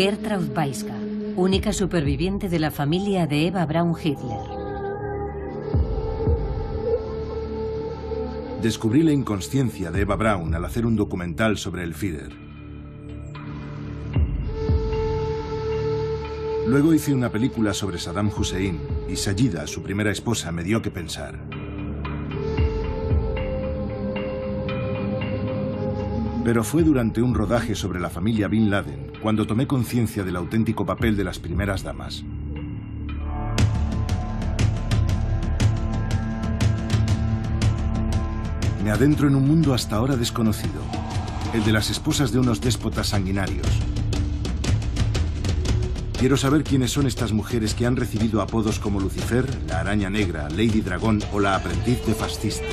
Gertraud Weiska, única superviviente de la familia de Eva Braun Hitler. Descubrí la inconsciencia de Eva Braun al hacer un documental sobre el Führer. Luego hice una película sobre Saddam Hussein y Sayida, su primera esposa, me dio que pensar. Pero fue durante un rodaje sobre la familia Bin Laden cuando tomé conciencia del auténtico papel de las primeras damas. Me adentro en un mundo hasta ahora desconocido, el de las esposas de unos déspotas sanguinarios. Quiero saber quiénes son estas mujeres que han recibido apodos como Lucifer, la Araña Negra, Lady Dragón o la Aprendiz de Fascista.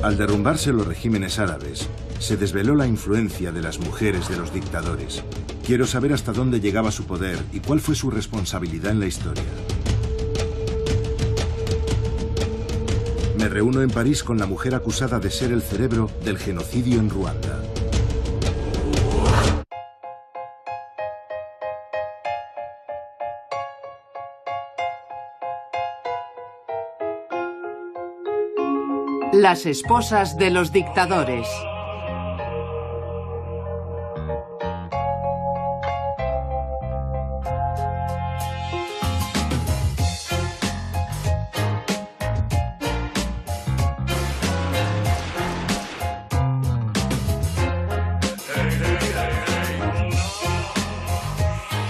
Al derrumbarse los regímenes árabes, se desveló la influencia de las mujeres de los dictadores. Quiero saber hasta dónde llegaba su poder y cuál fue su responsabilidad en la historia. Me reúno en París con la mujer acusada de ser el cerebro del genocidio en Ruanda. Las esposas de los dictadores.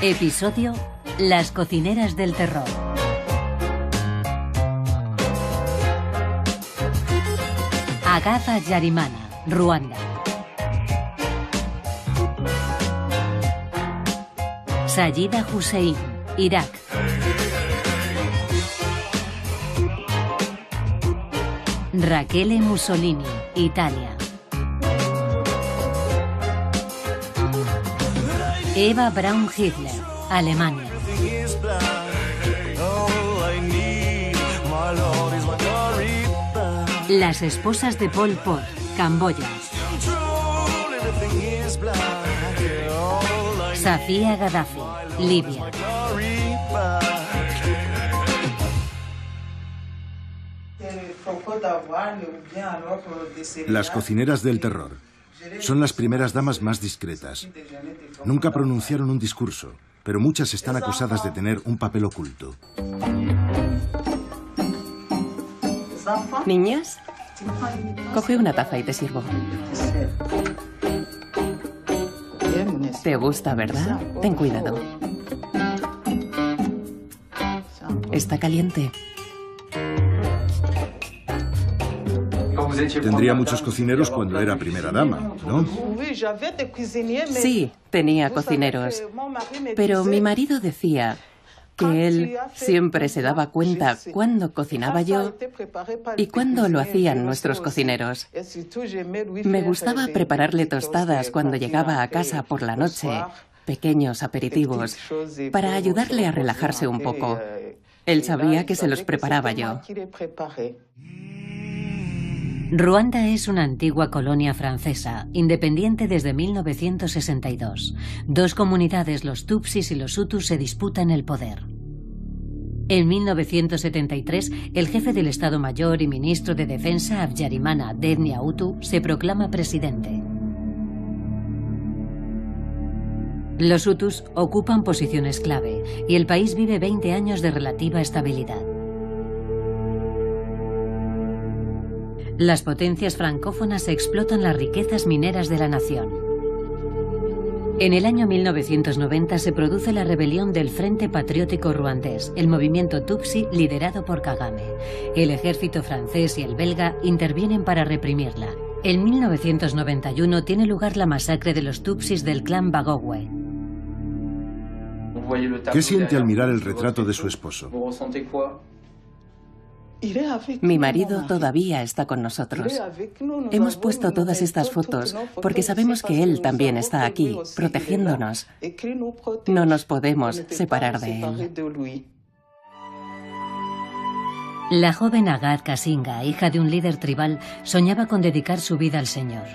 Episodio: Las cocineras del terror. Agatha Yarimana, Ruanda. Sayida Hussein, Irak. Rachele Mussolini, Italia. Eva Braun Hitler, Alemania. Las esposas de Pol Pot, Camboya. Safia Gaddafi, Libia. Las cocineras del terror. Son las primeras damas más discretas. Nunca pronunciaron un discurso, pero muchas están acusadas de tener un papel oculto. Niñas, coge una taza y te sirvo. Te gusta, ¿verdad? Ten cuidado. Está caliente. Tendría muchos cocineros cuando era primera dama, ¿no? Sí, tenía cocineros. Pero mi marido decía que él siempre se daba cuenta cuándo cocinaba yo y cuándo lo hacían nuestros cocineros. Me gustaba prepararle tostadas cuando llegaba a casa por la noche, pequeños aperitivos, para ayudarle a relajarse un poco. Él sabía que se los preparaba yo. Ruanda es una antigua colonia francesa, independiente desde 1962. Dos comunidades, los Tutsis y los Hutus, se disputan el poder. En 1973, el jefe del Estado Mayor y ministro de Defensa, Habyarimana, de etnia Hutu, se proclama presidente. Los Hutus ocupan posiciones clave y el país vive 20 años de relativa estabilidad. Las potencias francófonas explotan las riquezas mineras de la nación. En el año 1990 se produce la rebelión del Frente Patriótico Ruandés, el movimiento Tutsi liderado por Kagame. El ejército francés y el belga intervienen para reprimirla. En 1991 tiene lugar la masacre de los Tutsis del clan Bagowe. ¿Qué siente al mirar el retrato de su esposo? Mi marido todavía está con nosotros. Hemos puesto todas estas fotos porque sabemos que él también está aquí, protegiéndonos. No nos podemos separar de él. La joven Agatha Kasinga, hija de un líder tribal, soñaba con dedicar su vida al Señor.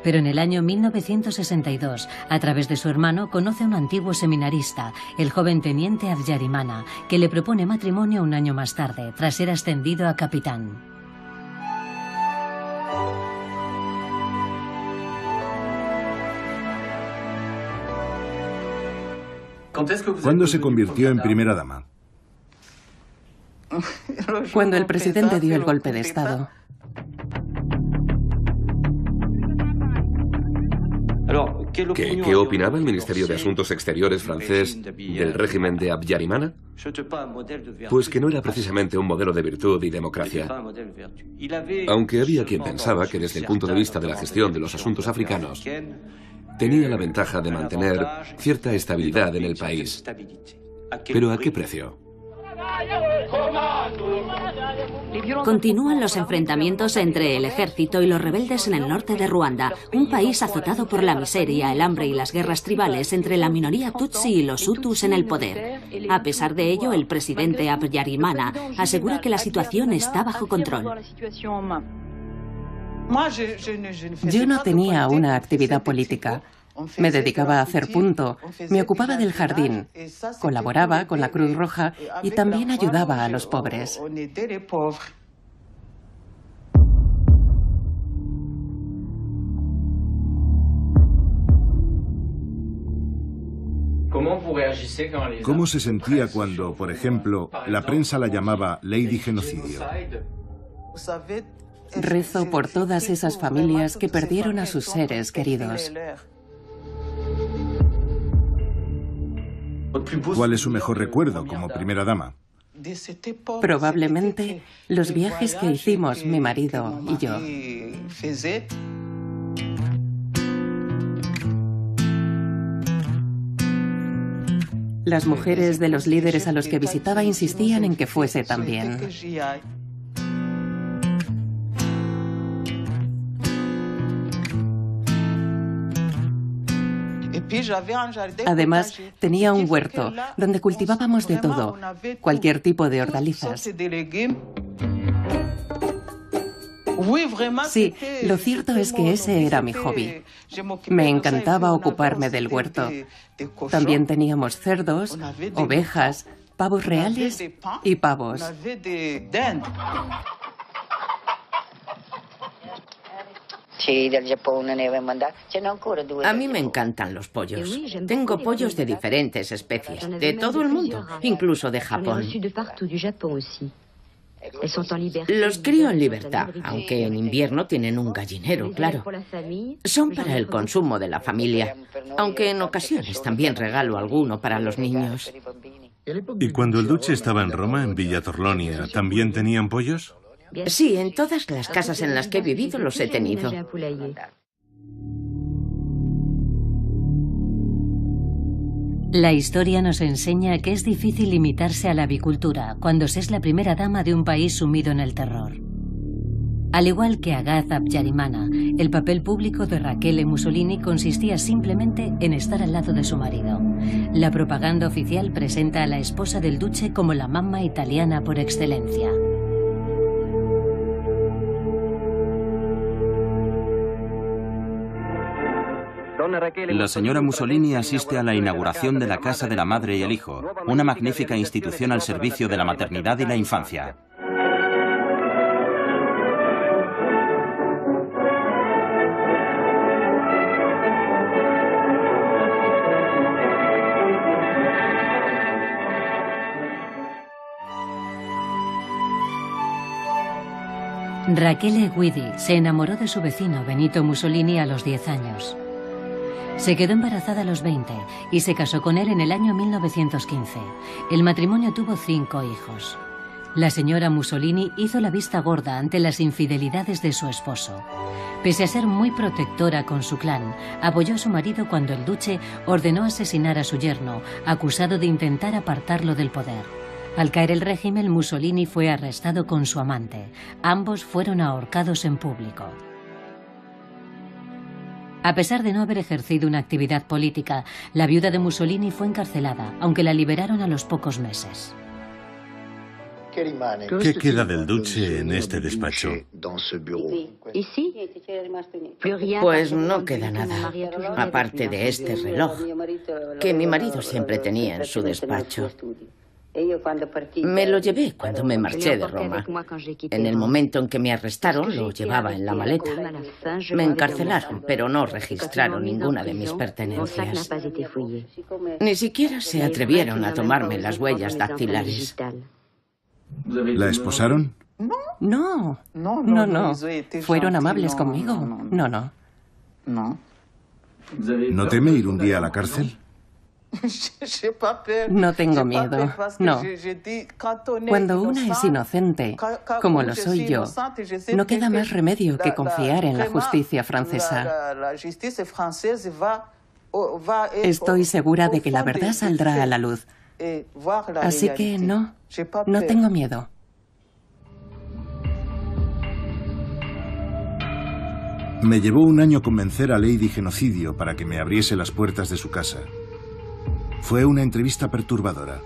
Pero en el año 1962, a través de su hermano, conoce a un antiguo seminarista, el joven teniente Habyarimana, que le propone matrimonio un año más tarde, tras ser ascendido a capitán. ¿Cuándo se convirtió en primera dama? Cuando el presidente dio el golpe de Estado. ¿Qué opinaba el Ministerio de Asuntos Exteriores francés del régimen de Habyarimana? Pues que no era precisamente un modelo de virtud y democracia. Aunque había quien pensaba que desde el punto de vista de la gestión de los asuntos africanos, tenía la ventaja de mantener cierta estabilidad en el país. ¿Pero a qué precio? Continúan los enfrentamientos entre el ejército y los rebeldes en el norte de Ruanda, un país azotado por la miseria, el hambre y las guerras tribales entre la minoría tutsi y los hutus en el poder. A pesar de ello, el presidente Habyarimana asegura que la situación está bajo control. Yo no tenía una actividad política. Me dedicaba a hacer punto, me ocupaba del jardín, colaboraba con la Cruz Roja y también ayudaba a los pobres. ¿Cómo se sentía cuando, por ejemplo, la prensa la llamaba Lady Genocidio? Rezo por todas esas familias que perdieron a sus seres queridos. ¿Cuál es su mejor recuerdo como primera dama? Probablemente los viajes que hicimos mi marido y yo. Las mujeres de los líderes a los que visitaba insistían en que fuese también. Además, tenía un huerto donde cultivábamos de todo, cualquier tipo de hortalizas. Sí, lo cierto es que ese era mi hobby. Me encantaba ocuparme del huerto. También teníamos cerdos, ovejas, pavos reales y pavos. A mí me encantan los pollos. Tengo pollos de diferentes especies, de todo el mundo, incluso de Japón. Los crío en libertad, aunque en invierno tienen un gallinero, claro. Son para el consumo de la familia, aunque en ocasiones también regalo alguno para los niños. ¿Y cuando el duque estaba en Roma, en Villa Torlonia, también tenían pollos? Sí, en todas las casas en las que he vivido los he tenido. La historia nos enseña que es difícil limitarse a la avicultura cuando se es la primera dama de un país sumido en el terror. Al igual que Agatha Habyarimana, el papel público de Rachele Mussolini consistía simplemente en estar al lado de su marido. La propaganda oficial presenta a la esposa del duce como la mamma italiana por excelencia. La señora Mussolini asiste a la inauguración de la Casa de la Madre y el Hijo, una magnífica institución al servicio de la maternidad y la infancia. Rachele Guidi se enamoró de su vecino Benito Mussolini a los 10 años. Se quedó embarazada a los 20 y se casó con él en el año 1915. El matrimonio tuvo 5 hijos. La señora Mussolini hizo la vista gorda ante las infidelidades de su esposo. Pese a ser muy protectora con su clan, apoyó a su marido cuando el duce ordenó asesinar a su yerno, acusado de intentar apartarlo del poder. Al caer el régimen, Mussolini fue arrestado con su amante. Ambos fueron ahorcados en público. A pesar de no haber ejercido una actividad política, la viuda de Mussolini fue encarcelada, aunque la liberaron a los pocos meses. ¿Qué queda del duce en este despacho? Pues no queda nada, aparte de este reloj, que mi marido siempre tenía en su despacho. Me lo llevé cuando me marché de Roma. En el momento en que me arrestaron, lo llevaba en la maleta. Me encarcelaron, pero no registraron ninguna de mis pertenencias. Ni siquiera se atrevieron a tomarme las huellas dactilares. ¿La esposaron? No. Fueron amables conmigo. No. ¿No teme ir un día a la cárcel? No tengo miedo, no. Cuando una es inocente, como lo soy yo, no queda más remedio que confiar en la justicia francesa. Estoy segura de que la verdad saldrá a la luz. Así que no tengo miedo. Me llevó un año convencer a Lady Genocidio para que me abriese las puertas de su casa. Fue una entrevista perturbadora.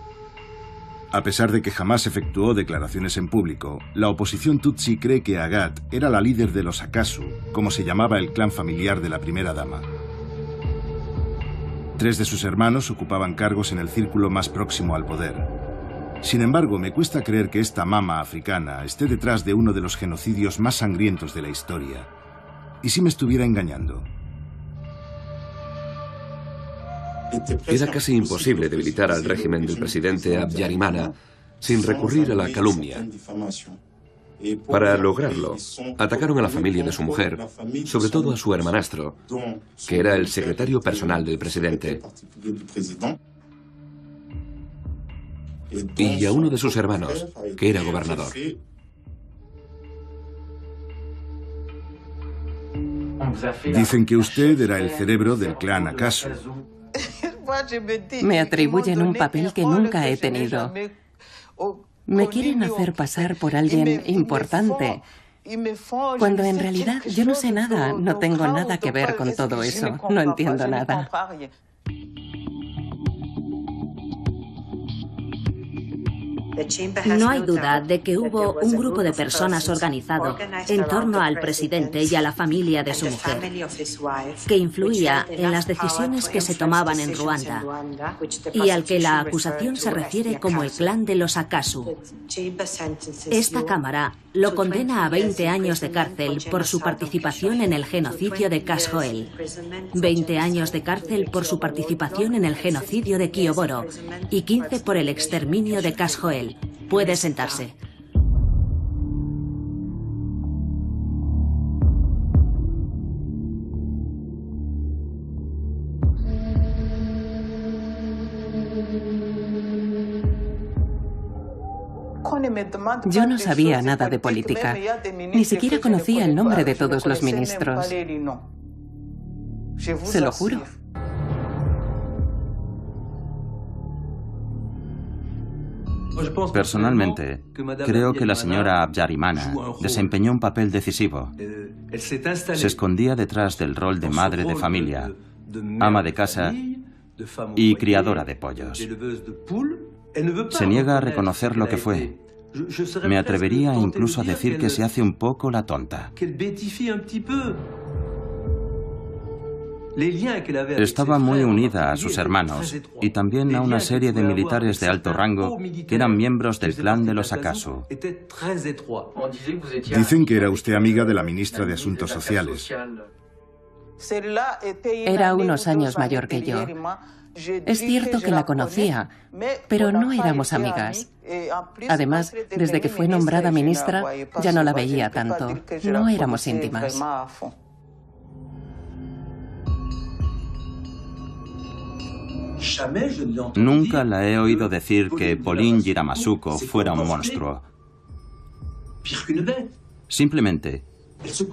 A pesar de que jamás efectuó declaraciones en público, la oposición Tutsi cree que Agathe era la líder de los Akasu, como se llamaba el clan familiar de la primera dama. 3 de sus hermanos ocupaban cargos en el círculo más próximo al poder. Sin embargo, me cuesta creer que esta mama africana esté detrás de uno de los genocidios más sangrientos de la historia. ¿Y si me estuviera engañando? Era casi imposible debilitar al régimen del presidente Habyarimana sin recurrir a la calumnia. Para lograrlo, atacaron a la familia de su mujer, sobre todo a su hermanastro, que era el secretario personal del presidente, y a uno de sus hermanos, que era gobernador. Dicen que usted era el cerebro del clan Akasu. Me atribuyen un papel que nunca he tenido. Me quieren hacer pasar por alguien importante, cuando en realidad yo no sé nada, no tengo nada que ver con todo eso, no entiendo nada. No hay duda de que hubo un grupo de personas organizado en torno al presidente y a la familia de su mujer, que influía en las decisiones que se tomaban en Ruanda, y al que la acusación se refiere como el clan de los Akasu. Esta Cámara lo condena a 20 años de cárcel por su participación en el genocidio de Kashhoel, 20 años de cárcel por su participación en el genocidio de Kioboro y 15 por el exterminio de Kashhoel. Puede sentarse. Yo no sabía nada de política, ni siquiera conocía el nombre de todos los ministros. Se lo juro. Personalmente, creo que la señora Habyarimana desempeñó un papel decisivo. Se escondía detrás del rol de madre de familia, ama de casa y criadora de pollos. Se niega a reconocer lo que fue. Me atrevería incluso a decir que se hace un poco la tonta. Estaba muy unida a sus hermanos y también a una serie de militares de alto rango que eran miembros del clan de los Akasu. Dicen que era usted amiga de la ministra de Asuntos Sociales. Era unos años mayor que yo. Es cierto que la conocía, pero no éramos amigas. Además, desde que fue nombrada ministra, ya no la veía tanto. No éramos íntimas. Nunca la he oído decir que Pauline Giramasuko fuera un monstruo. Simplemente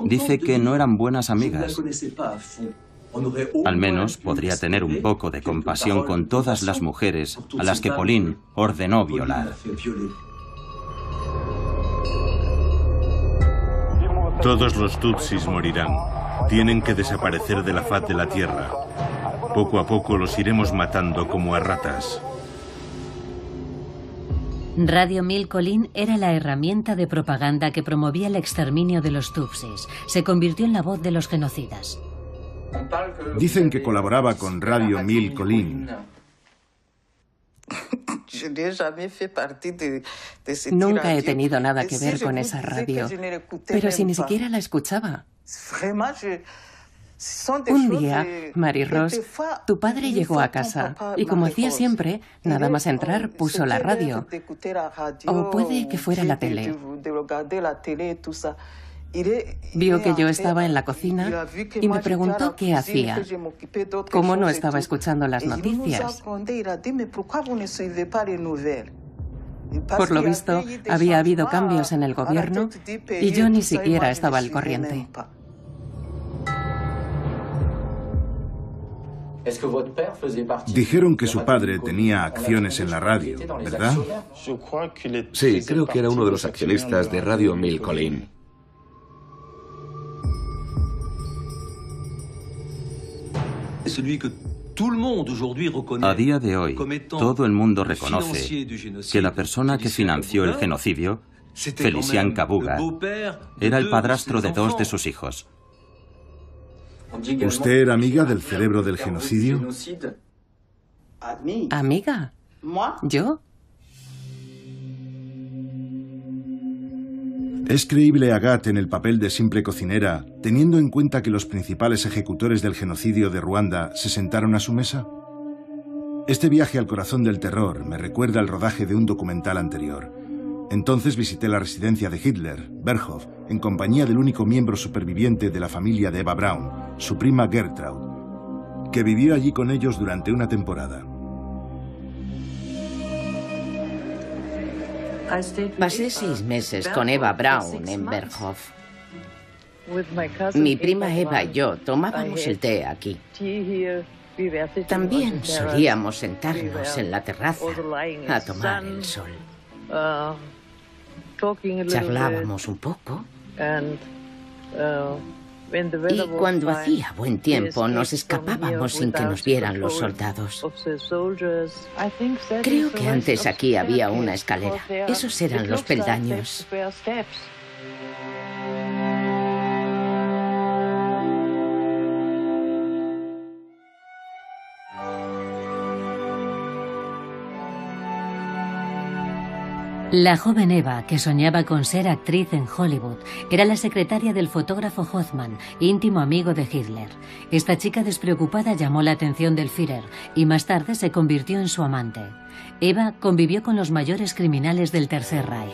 dice que no eran buenas amigas. Al menos podría tener un poco de compasión con todas las mujeres a las que Pauline ordenó violar. Todos los tutsis morirán. Tienen que desaparecer de la faz de la tierra. Poco a poco los iremos matando como a ratas. Radio Mil Colín era la herramienta de propaganda que promovía el exterminio de los Tutsis. Se convirtió en la voz de los genocidas. Dicen que colaboraba con Radio Mil Colín. Nunca he tenido nada que ver con esa radio, pero si ni siquiera la escuchaba. Un día, Marie-Rose, tu padre llegó a casa y como hacía siempre, nada más entrar puso la radio. O puede que fuera la tele. Vio que yo estaba en la cocina y me preguntó qué hacía. ¿Cómo no estaba escuchando las noticias? Por lo visto, había habido cambios en el gobierno y yo ni siquiera estaba al corriente. Dijeron que su padre tenía acciones en la radio, ¿verdad? Sí, creo que era uno de los accionistas de Radio Mil Colín. A día de hoy, todo el mundo reconoce que la persona que financió el genocidio, Felician Kabuga, era el padrastro de 2 de sus hijos. ¿Usted era amiga del cerebro del genocidio? ¿Amiga? ¿Yo? ¿Es creíble Agathe en el papel de simple cocinera, teniendo en cuenta que los principales ejecutores del genocidio de Ruanda se sentaron a su mesa? Este viaje al corazón del terror me recuerda al rodaje de un documental anterior. Entonces visité la residencia de Hitler, Berghof, en compañía del único miembro superviviente de la familia de Eva Braun, su prima Gertraud, que vivió allí con ellos durante una temporada. Pasé 6 meses con Eva Braun en Berghof. Mi prima Eva y yo tomábamos el té aquí. También solíamos sentarnos en la terraza a tomar el sol. Charlábamos un poco y cuando hacía buen tiempo nos escapábamos sin que nos vieran los soldados. Creo que antes aquí había una escalera. Esos eran los peldaños. La joven Eva, que soñaba con ser actriz en Hollywood, era la secretaria del fotógrafo Hoffmann, íntimo amigo de Hitler. Esta chica despreocupada llamó la atención del Führer y más tarde se convirtió en su amante. Eva convivió con los mayores criminales del Tercer Reich.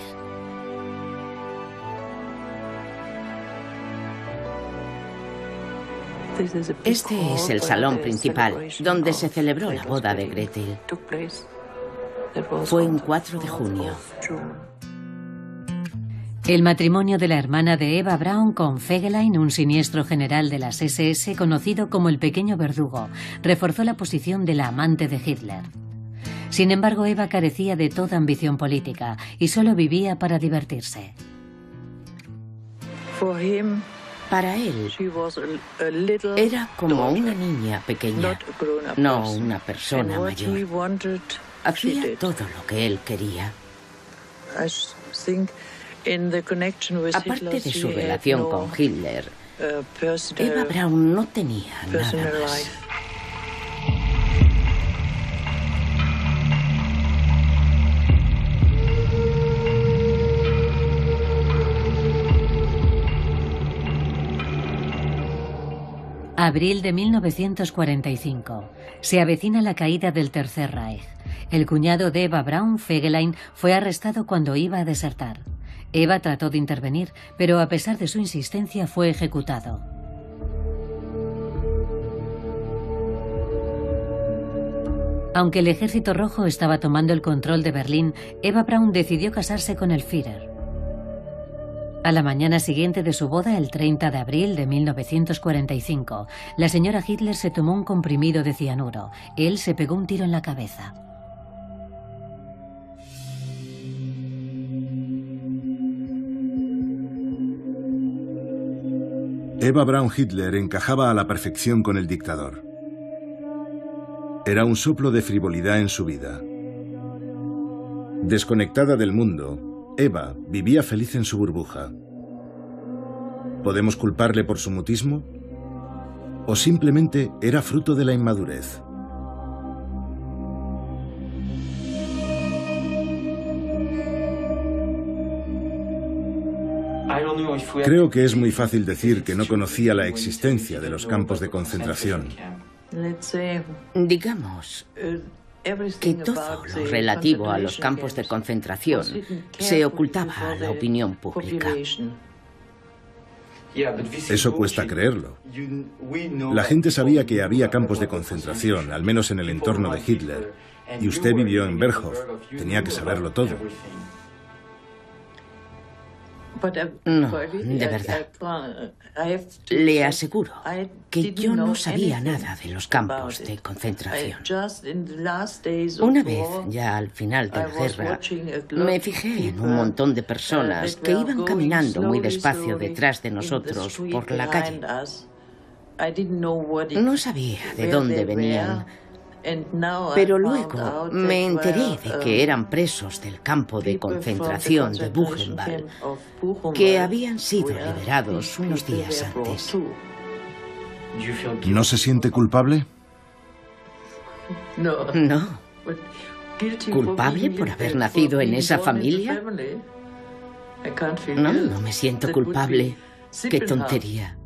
Este es el salón principal, donde se celebró la boda de Gretel. Fue un 4 de junio. El matrimonio de la hermana de Eva Braun con Fegelein, un siniestro general de las SS conocido como el Pequeño Verdugo, reforzó la posición de la amante de Hitler. Sin embargo, Eva carecía de toda ambición política y solo vivía para divertirse. Para él, era como una niña pequeña, no una persona mayor. Hacía todo lo que él quería. Aparte de su relación con Hitler, Eva Braun no tenía nada más. Abril de 1945. Se avecina la caída del Tercer Reich. El cuñado de Eva Braun, Fegelein, fue arrestado cuando iba a desertar. Eva trató de intervenir, pero a pesar de su insistencia fue ejecutado. Aunque el Ejército Rojo estaba tomando el control de Berlín, Eva Braun decidió casarse con el Führer. A la mañana siguiente de su boda, el 30 de abril de 1945, la señora Hitler se tomó un comprimido de cianuro. Él se pegó un tiro en la cabeza. Eva Braun Hitler encajaba a la perfección con el dictador. Era un soplo de frivolidad en su vida. Desconectada del mundo, Eva vivía feliz en su burbuja. ¿Podemos culparle por su mutismo? ¿O simplemente era fruto de la inmadurez? Creo que es muy fácil decir que no conocía la existencia de los campos de concentración. Digamos que todo lo relativo a los campos de concentración se ocultaba a la opinión pública. Eso cuesta creerlo. La gente sabía que había campos de concentración, al menos en el entorno de Hitler, y usted vivió en Berghof. Tenía que saberlo todo. No, de verdad. Le aseguro que yo no sabía nada de los campos de concentración. Una vez, ya al final de la guerra, me fijé en un montón de personas que iban caminando muy despacio detrás de nosotros por la calle. No sabía de dónde venían, pero luego me enteré de que eran presos del campo de concentración de Buchenwald, que habían sido liberados unos días antes. ¿No se siente culpable? No. ¿Culpable por haber nacido en esa familia? No me siento culpable. ¡Qué tontería!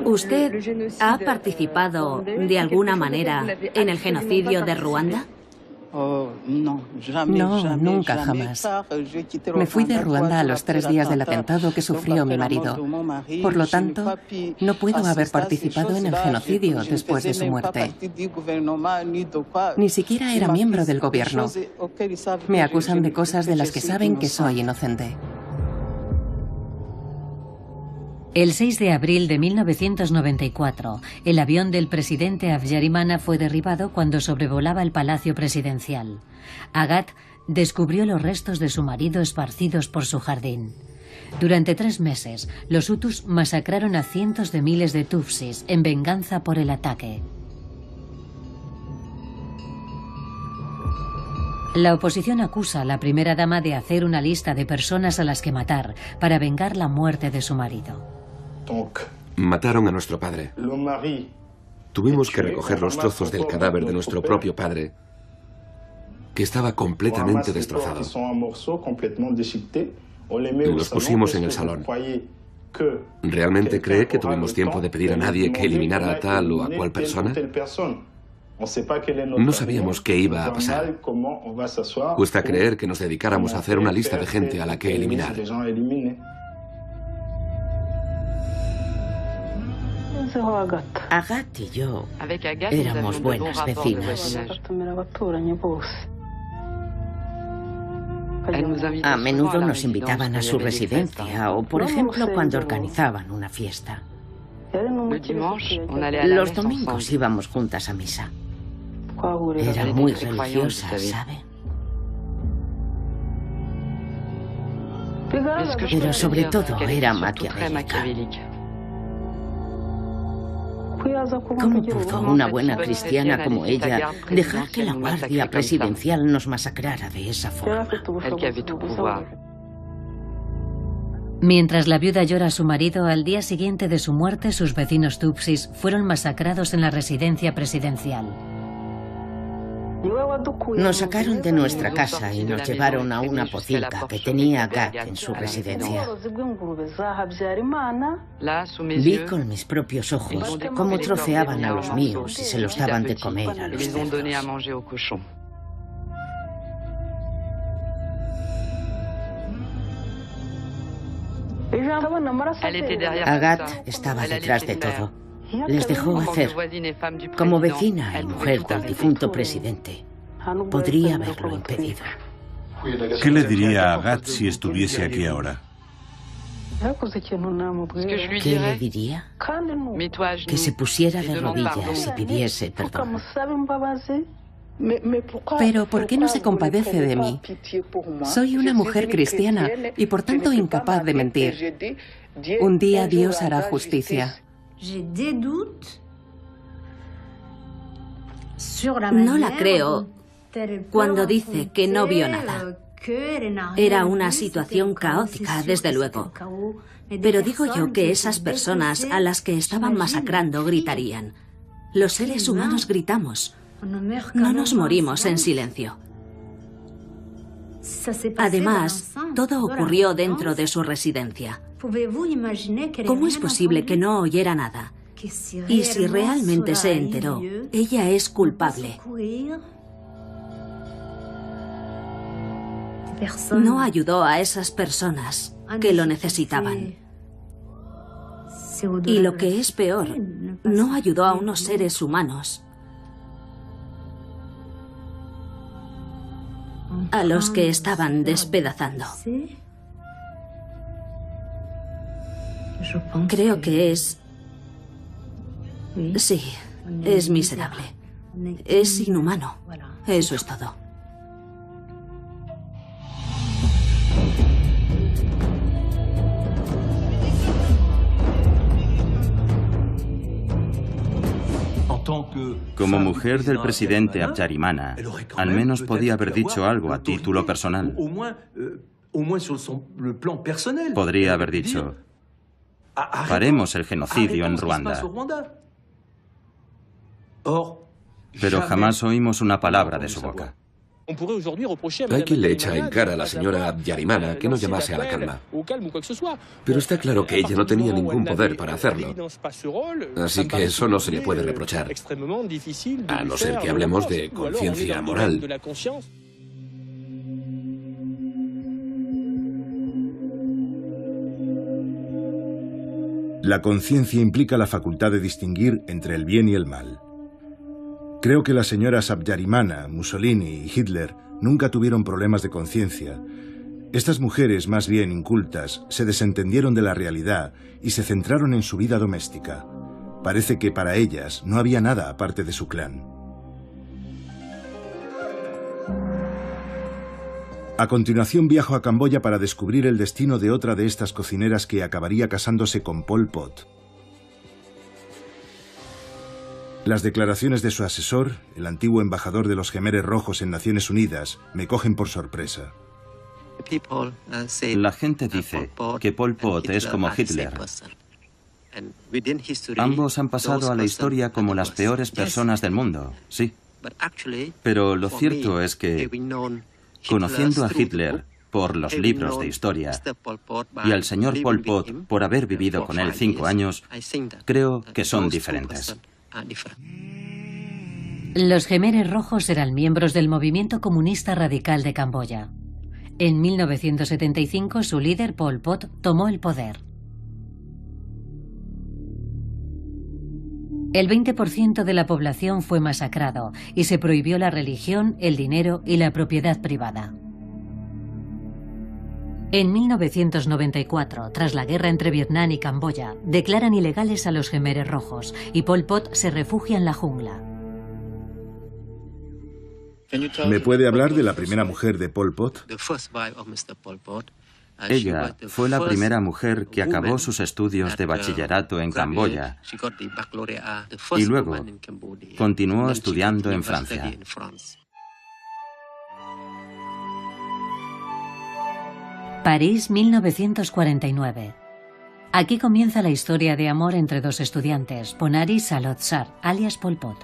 ¿Usted ha participado de alguna manera en el genocidio de Ruanda? No, nunca jamás. Me fui de Ruanda a los 3 días del atentado que sufrió mi marido. Por lo tanto, no puedo haber participado en el genocidio después de su muerte. Ni siquiera era miembro del gobierno. Me acusan de cosas de las que saben que soy inocente. El 6 de abril de 1994, el avión del presidente Habyarimana fue derribado cuando sobrevolaba el palacio presidencial. Agat descubrió los restos de su marido esparcidos por su jardín. Durante 3 meses, los hutus masacraron a cientos de miles de tutsis en venganza por el ataque. La oposición acusa a la primera dama de hacer una lista de personas a las que matar para vengar la muerte de su marido. Mataron a nuestro padre. Tuvimos que recoger los trozos del cadáver de nuestro propio padre, que estaba completamente destrozado. Los pusimos en el salón. ¿Realmente cree que tuvimos tiempo de pedir a nadie que eliminara a tal o a cual persona? No sabíamos qué iba a pasar. Cuesta creer que nos dedicáramos a hacer una lista de gente a la que eliminar. Agat y yo éramos buenas vecinas. A menudo nos invitaban a su residencia o, por ejemplo, cuando organizaban una fiesta. Los domingos íbamos juntas a misa. Era muy religiosa, ¿sabe? Pero sobre todo era maquiavélica. ¿Cómo pudo una buena cristiana como ella dejar que la Guardia Presidencial nos masacrara de esa forma? Mientras la viuda llora a su marido, al día siguiente de su muerte, sus vecinos tutsis fueron masacrados en la residencia presidencial. Nos sacaron de nuestra casa y nos llevaron a una pocilga que tenía Agat en su residencia. Vi con mis propios ojos cómo troceaban a los míos y se los daban de comer a los cerdos. Agat estaba detrás de todo. Les dejó hacer. Como vecina y mujer del difunto presidente, podría haberlo impedido. ¿Qué le diría a Agat si estuviese aquí ahora? ¿Qué le diría? Que se pusiera de rodillas y pidiese perdón. Pero ¿por qué no se compadece de mí? Soy una mujer cristiana y por tanto incapaz de mentir. Un día Dios hará justicia. No la creo cuando dice que no vio nada. Era una situación caótica, desde luego. Pero digo yo que esas personas a las que estaban masacrando gritarían. Los seres humanos gritamos. No nos morimos en silencio. Además, todo ocurrió dentro de su residencia. ¿Cómo es posible que no oyera nada? Y si realmente se enteró, ella es culpable. No ayudó a esas personas que lo necesitaban. Y lo que es peor, no ayudó a unos seres humanos a los que estaban despedazando. Creo que es... Sí, es miserable. Es inhumano. Eso es todo. Como mujer del presidente Habyarimana, al menos podía haber dicho algo a título personal. Podría haber dicho: paremos el genocidio en Ruanda. Pero jamás oímos una palabra de su boca. Hay quien le echa en cara a la señora Habyarimana que no llamase a la calma. Pero está claro que ella no tenía ningún poder para hacerlo. Así que eso no se le puede reprochar. A no ser que hablemos de conciencia moral. La conciencia implica la facultad de distinguir entre el bien y el mal. Creo que las señoras Habyarimana, Mussolini y Hitler nunca tuvieron problemas de conciencia. Estas mujeres, más bien incultas, se desentendieron de la realidad y se centraron en su vida doméstica. Parece que para ellas no había nada aparte de su clan. A continuación viajo a Camboya para descubrir el destino de otra de estas cocineras que acabaría casándose con Pol Pot. Las declaraciones de su asesor, el antiguo embajador de los Jemeres Rojos en Naciones Unidas, me cogen por sorpresa. La gente dice que Pol Pot es como Hitler. Ambos han pasado a la historia como las peores personas del mundo, sí. Pero lo cierto es que, conociendo a Hitler por los libros de historia y al señor Pol Pot por haber vivido con él 5 años, creo que son diferentes. Los Jemeres Rojos eran miembros del movimiento comunista radical de Camboya. En 1975 su líder Pol Pot tomó el poder. El 20% de la población fue masacrado y se prohibió la religión, el dinero y la propiedad privada. En 1994, tras la guerra entre Vietnam y Camboya, declaran ilegales a los Jemeres Rojos y Pol Pot se refugia en la jungla. ¿Me puede hablar de la primera mujer de Pol Pot? Ella fue la primera mujer que acabó sus estudios de bachillerato en Camboya y luego continuó estudiando en Francia. París, 1949. Aquí comienza la historia de amor entre dos estudiantes, Ponari Salotsar, alias Pol Pot.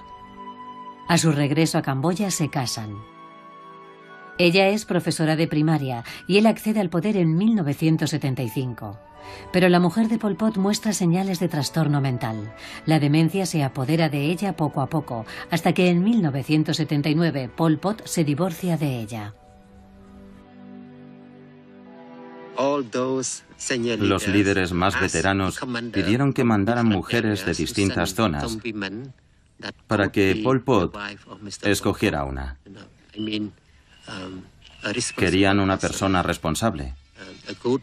A su regreso a Camboya se casan. Ella es profesora de primaria y él accede al poder en 1975. Pero la mujer de Pol Pot muestra señales de trastorno mental. La demencia se apodera de ella poco a poco, hasta que en 1979 Pol Pot se divorcia de ella. Los líderes más veteranos pidieron que mandaran mujeres de distintas zonas para que Pol Pot escogiera una. Querían una persona responsable,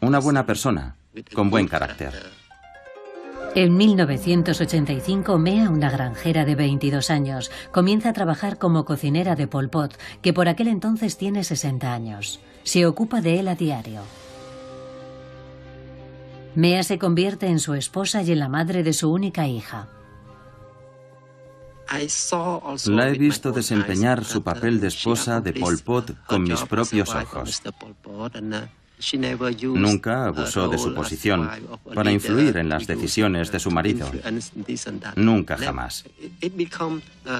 una buena persona, con buen carácter. En 1985, Mea, una granjera de 22 años, comienza a trabajar como cocinera de Pol Pot, que por aquel entonces tiene 60 años. Se ocupa de él a diario. Mea se convierte en su esposa y en la madre de su única hija. La he visto desempeñar su papel de esposa de Pol Pot con mis propios ojos. Nunca abusó de su posición para influir en las decisiones de su marido. Nunca jamás.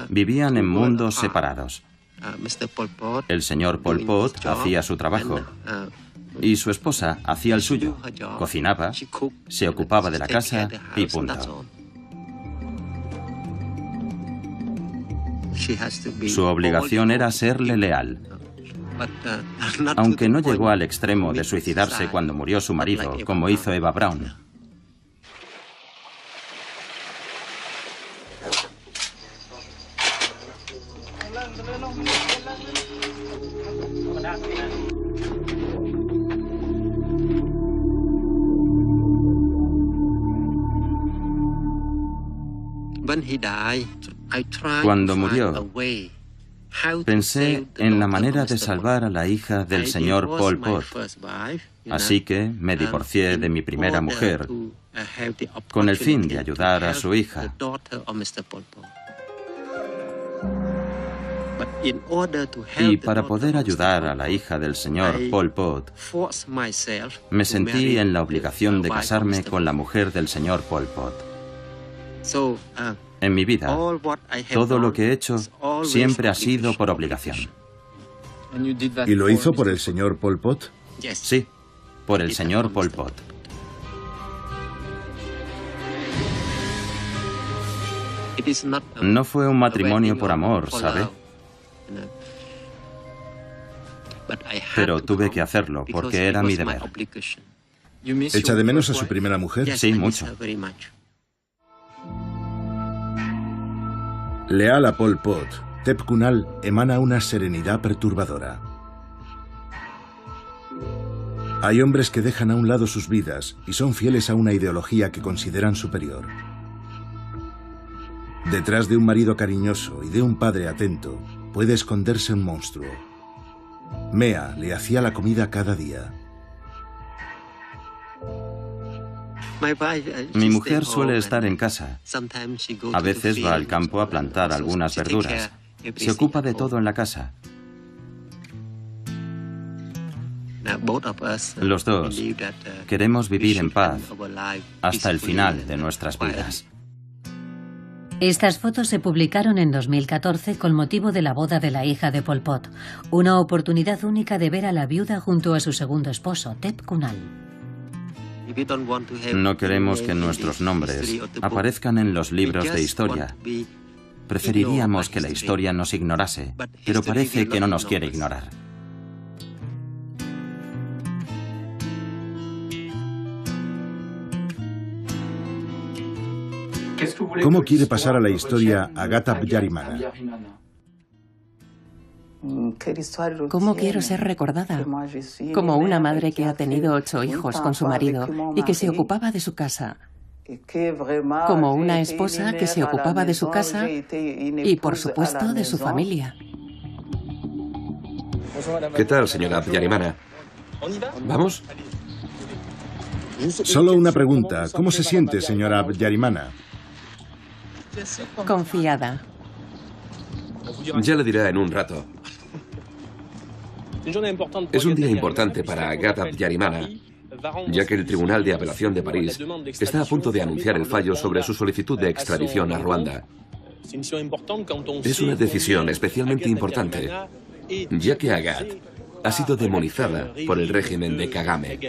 Vivían en mundos separados. El señor Pol Pot hacía su trabajo y su esposa hacía el suyo. Cocinaba, se ocupaba de la casa y punto. Su obligación era serle leal. Aunque no llegó al extremo de suicidarse cuando murió su marido, como hizo Eva Braun. Cuando murió, pensé en la manera de salvar a la hija del señor Pol Pot, así que me divorcié de mi primera mujer con el fin de ayudar a su hija. Y para poder ayudar a la hija del señor Pol Pot, me sentí en la obligación de casarme con la mujer del señor Pol Pot. En mi vida, todo lo que he hecho siempre ha sido por obligación. ¿Y lo hizo por el señor Pol Pot? Sí, por el señor Pol Pot. No fue un matrimonio por amor, ¿sabe? Pero tuve que hacerlo porque era mi deber. ¿Echa de menos a su primera mujer? Sí, mucho. Leal a Pol Pot, Tep Kunal emana una serenidad perturbadora. Hay hombres que dejan a un lado sus vidas y son fieles a una ideología que consideran superior. Detrás de un marido cariñoso y de un padre atento puede esconderse un monstruo. Mea le hacía la comida cada día. Mi mujer suele estar en casa. A veces va al campo a plantar algunas verduras. Se ocupa de todo en la casa. Los dos queremos vivir en paz hasta el final de nuestras vidas. Estas fotos se publicaron en 2014 con motivo de la boda de la hija de Pol Pot, una oportunidad única de ver a la viuda junto a su segundo esposo, Tep Kunal. No queremos que nuestros nombres aparezcan en los libros de historia. Preferiríamos que la historia nos ignorase, pero parece que no nos quiere ignorar. ¿Cómo quiere pasar a la historia Agatha Abyarimana? ¿Cómo quiero ser recordada? Como una madre que ha tenido 8 hijos con su marido y que se ocupaba de su casa. Como una esposa que se ocupaba de su casa y, por supuesto, de su familia. ¿Qué tal, señora Abyarimana? ¿Vamos? Solo una pregunta. ¿Cómo se siente, señora Abyarimana? Confiada. Ya le dirá en un rato. Es un día importante para Agatha Abyarimana, ya que el Tribunal de Apelación de París está a punto de anunciar el fallo sobre su solicitud de extradición a Ruanda. Es una decisión especialmente importante, ya que Agatha ha sido demonizada por el régimen de Kagame.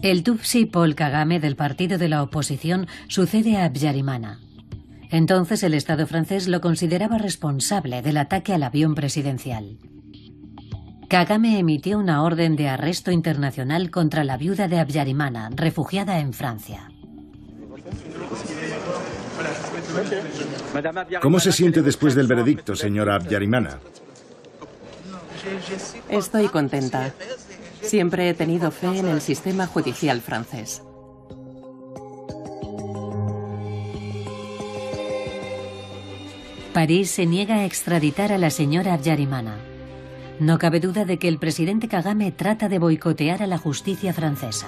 El Tutsi Paul Kagame del partido de la oposición sucede a Abyarimana. Entonces el Estado francés lo consideraba responsable del ataque al avión presidencial. Kagame emitió una orden de arresto internacional contra la viuda de Abyarimana, refugiada en Francia. ¿Cómo se siente después del veredicto, señora Abyarimana? Estoy contenta. Siempre he tenido fe en el sistema judicial francés. París se niega a extraditar a la señora Habyarimana. No cabe duda de que el presidente Kagame trata de boicotear a la justicia francesa.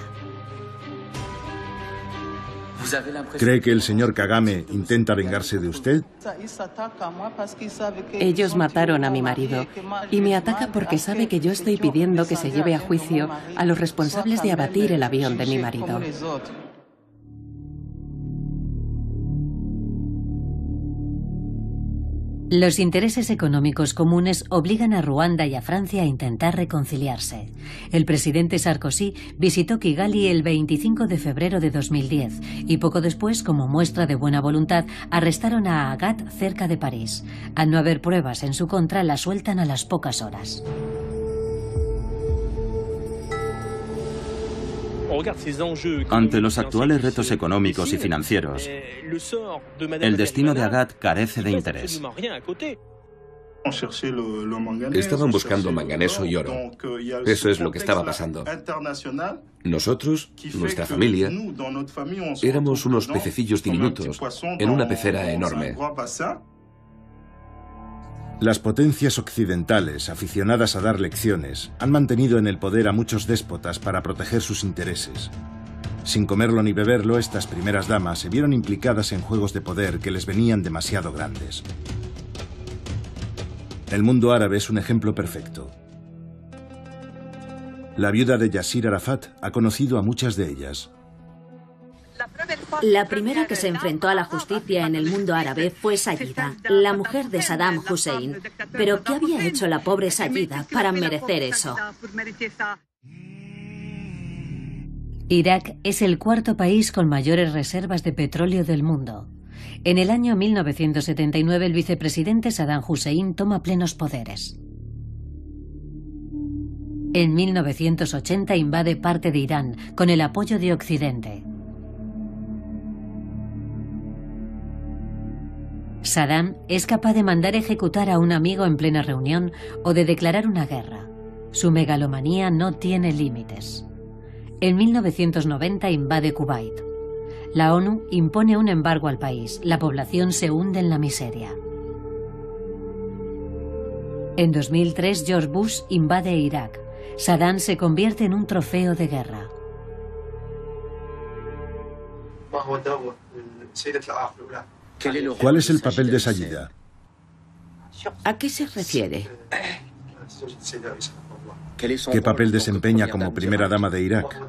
¿Cree que el señor Kagame intenta vengarse de usted? Ellos mataron a mi marido y me ataca porque sabe que yo estoy pidiendo que se lleve a juicio a los responsables de abatir el avión de mi marido. Los intereses económicos comunes obligan a Ruanda y a Francia a intentar reconciliarse. El presidente Sarkozy visitó Kigali el 25 de febrero de 2010 y poco después, como muestra de buena voluntad, arrestaron a Agathe cerca de París. Al no haber pruebas en su contra, la sueltan a las pocas horas. Ante los actuales retos económicos y financieros, el destino de Agathe carece de interés. Estaban buscando manganeso y oro. Eso es lo que estaba pasando. Nosotros, nuestra familia, éramos unos pececillos diminutos en una pecera enorme. Las potencias occidentales, aficionadas a dar lecciones, han mantenido en el poder a muchos déspotas para proteger sus intereses. Sin comerlo ni beberlo, estas primeras damas se vieron implicadas en juegos de poder que les venían demasiado grandes. El mundo árabe es un ejemplo perfecto. La viuda de Yasser Arafat ha conocido a muchas de ellas. La primera que se enfrentó a la justicia en el mundo árabe fue Sayida, la mujer de Saddam Hussein. Pero ¿qué había hecho la pobre Sayida para merecer eso? Irak es el cuarto país con mayores reservas de petróleo del mundo. En el año 1979 el vicepresidente Saddam Hussein toma plenos poderes. En 1980 invade parte de Irán con el apoyo de Occidente. Saddam es capaz de mandar ejecutar a un amigo en plena reunión o de declarar una guerra. Su megalomanía no tiene límites. En 1990 invade Kuwait. La ONU impone un embargo al país. La población se hunde en la miseria. En 2003 George Bush invade Irak. Saddam se convierte en un trofeo de guerra. ¿Cuál es el papel de Sayida? ¿A qué se refiere? ¿Qué papel desempeña como primera dama de Irak?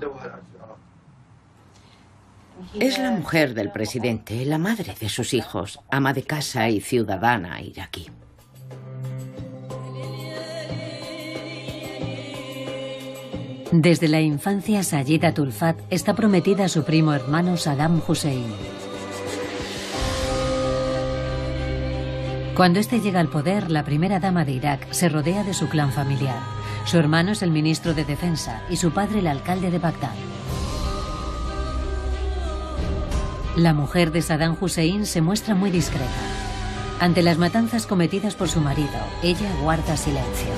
Es la mujer del presidente, la madre de sus hijos, ama de casa y ciudadana iraquí. Desde la infancia, Sayida Tulfat está prometida a su primo hermano Saddam Hussein. Cuando este llega al poder, la primera dama de Irak se rodea de su clan familiar. Su hermano es el ministro de Defensa y su padre el alcalde de Bagdad. La mujer de Saddam Hussein se muestra muy discreta. Ante las matanzas cometidas por su marido, ella guarda silencio.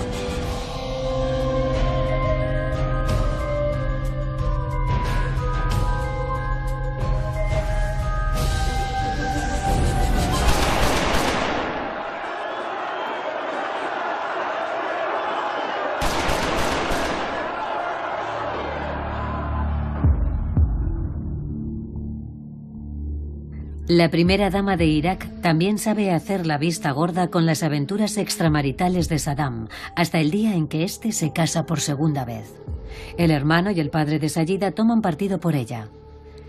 La primera dama de Irak también sabe hacer la vista gorda con las aventuras extramaritales de Saddam, hasta el día en que éste se casa por segunda vez. El hermano y el padre de Sayida toman partido por ella.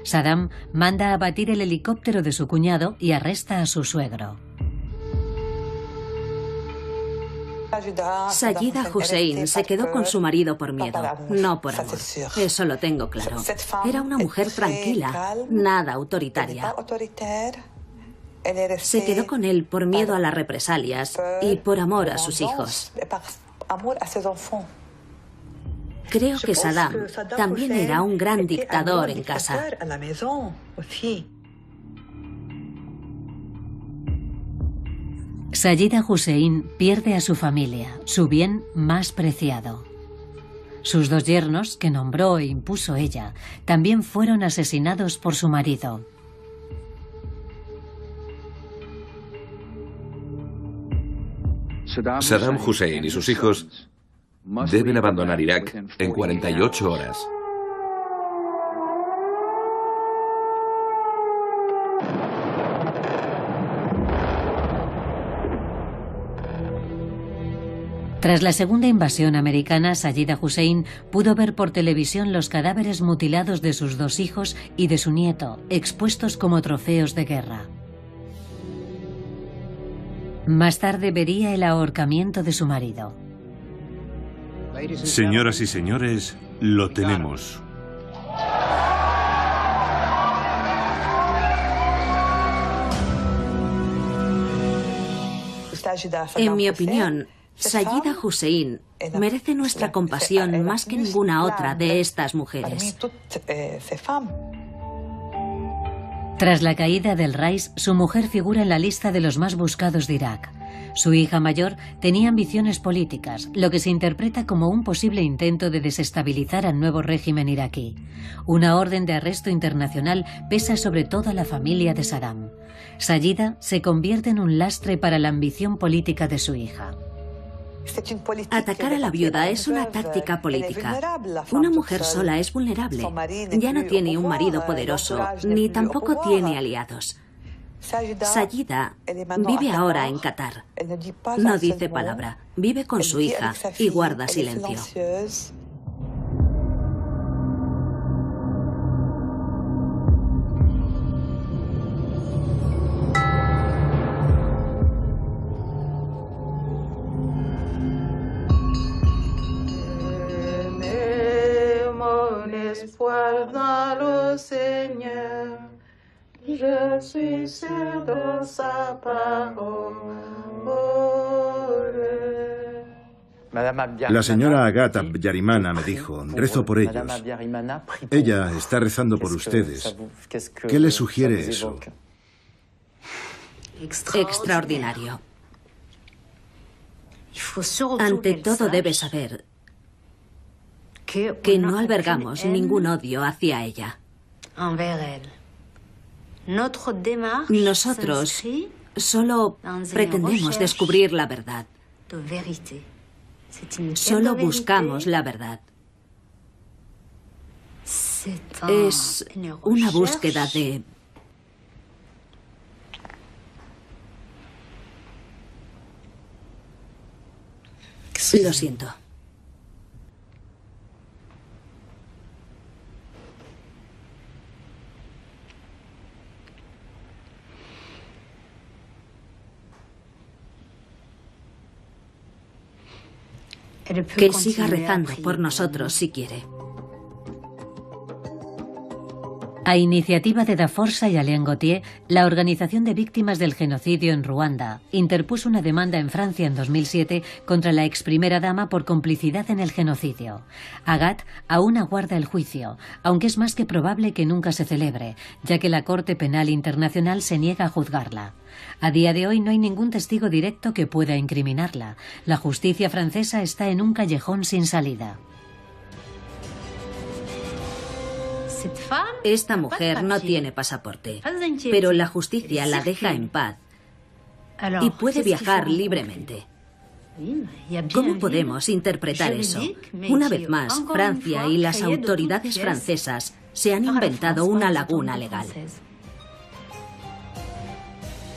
Saddam manda a abatir el helicóptero de su cuñado y arresta a su suegro. Sayida Hussein se quedó con su marido por miedo, no por amor. Eso lo tengo claro. Era una mujer tranquila, nada autoritaria. Se quedó con él por miedo a las represalias y por amor a sus hijos. Creo que Saddam también era un gran dictador en casa. Sayida Hussein pierde a su familia, su bien más preciado. Sus 2 yernos, que nombró e impuso ella, también fueron asesinados por su marido. Saddam Hussein y sus hijos deben abandonar Irak en 48 horas. Tras la segunda invasión americana, Sayida Hussein pudo ver por televisión los cadáveres mutilados de sus 2 hijos y de su nieto, expuestos como trofeos de guerra. Más tarde vería el ahorcamiento de su marido. Señoras y señores, lo tenemos. En mi opinión, Sayida Hussein merece nuestra compasión más que ninguna otra de estas mujeres. Tras la caída del Rais, su mujer figura en la lista de los más buscados de Irak. Su hija mayor tenía ambiciones políticas, lo que se interpreta como un posible intento de desestabilizar al nuevo régimen iraquí. Una orden de arresto internacional pesa sobre toda la familia de Saddam. Sayida se convierte en un lastre para la ambición política de su hija. Atacar a la viuda es una táctica política. Una mujer sola es vulnerable. Ya no tiene un marido poderoso, ni tampoco tiene aliados. Sayida vive ahora en Qatar. No dice palabra. Vive con su hija y guarda silencio. La señora Agat Abyarimana me dijo, rezo por ellos. Ella está rezando por ustedes. ¿Qué le sugiere eso? Extraordinario. Ante todo debe saber que no albergamos ningún odio hacia ella. Nosotros solo pretendemos descubrir la verdad. Solo buscamos la verdad. Es una búsqueda de... Lo siento. Que siga rezando por nosotros si quiere. A iniciativa de Daforsa y Alain Gauthier, la Organización de Víctimas del Genocidio en Ruanda interpuso una demanda en Francia en 2007 contra la ex primera dama por complicidad en el genocidio. Agat aún aguarda el juicio, aunque es más que probable que nunca se celebre, ya que la Corte Penal Internacional se niega a juzgarla. A día de hoy no hay ningún testigo directo que pueda incriminarla. La justicia francesa está en un callejón sin salida. Esta mujer no tiene pasaporte, pero la justicia la deja en paz y puede viajar libremente. ¿Cómo podemos interpretar eso? Una vez más, Francia y las autoridades francesas se han inventado una laguna legal.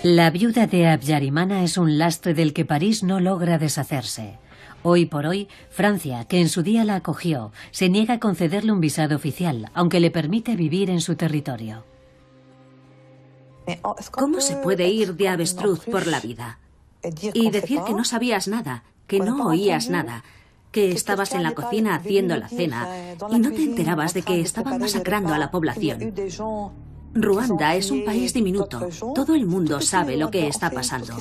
La viuda de Abyarimana es un lastre del que París no logra deshacerse. Hoy por hoy, Francia, que en su día la acogió, se niega a concederle un visado oficial, aunque le permite vivir en su territorio. ¿Cómo se puede ir de avestruz por la vida y decir que no sabías nada, que no oías nada, que estabas en la cocina haciendo la cena y no te enterabas de que estaban masacrando a la población? Ruanda es un país diminuto. Todo el mundo sabe lo que está pasando.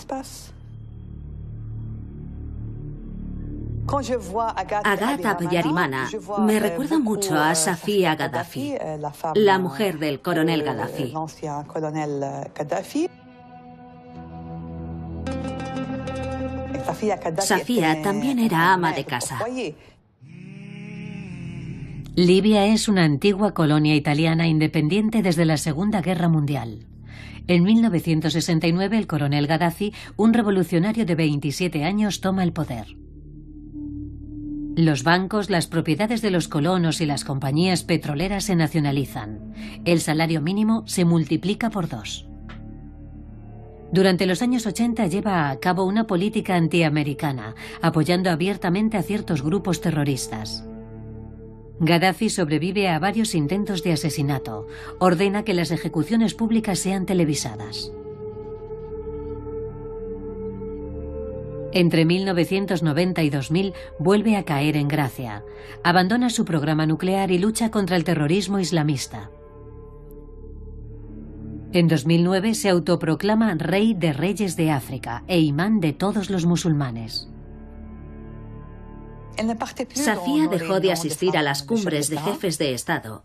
Agat Abyarimana me recuerda mucho a Safia Gaddafi, la mujer del coronel Gaddafi. Safia también era ama de casa. Libia es una antigua colonia italiana independiente desde la Segunda Guerra Mundial. En 1969 el coronel Gaddafi, un revolucionario de 27 años, toma el poder. Los bancos, las propiedades de los colonos y las compañías petroleras se nacionalizan. El salario mínimo se multiplica por 2. Durante los años 80 lleva a cabo una política antiamericana, apoyando abiertamente a ciertos grupos terroristas. Gaddafi sobrevive a varios intentos de asesinato. Ordena que las ejecuciones públicas sean televisadas. Entre 1990 y 2000 vuelve a caer en gracia. Abandona su programa nuclear y lucha contra el terrorismo islamista. En 2009 se autoproclama rey de reyes de África e imán de todos los musulmanes. Safía dejó de asistir a las cumbres de jefes de Estado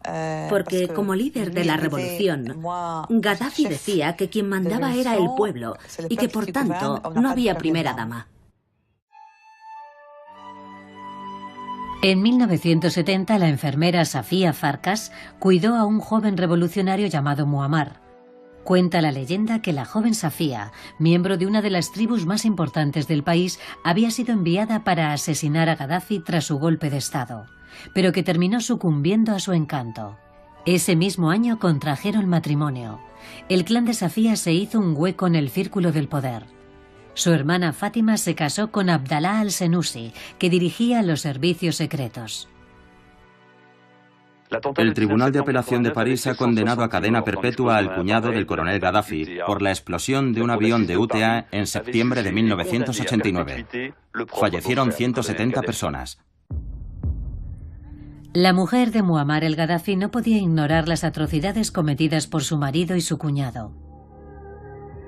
porque, como líder de la revolución, Gaddafi decía que quien mandaba era el pueblo y que, por tanto, no había primera dama. En 1970, la enfermera Safía Farkas cuidó a un joven revolucionario llamado Muammar. Cuenta la leyenda que la joven Safía, miembro de una de las tribus más importantes del país, había sido enviada para asesinar a Gaddafi tras su golpe de Estado, pero que terminó sucumbiendo a su encanto. Ese mismo año contrajeron matrimonio. El clan de Safía se hizo un hueco en el círculo del poder. Su hermana Fátima se casó con Abdalá al-Senussi, que dirigía los servicios secretos. El Tribunal de Apelación de París ha condenado a cadena perpetua al cuñado del coronel Gaddafi por la explosión de un avión de UTA en septiembre de 1989. Fallecieron 170 personas. La mujer de Muammar el-Gaddafi no podía ignorar las atrocidades cometidas por su marido y su cuñado.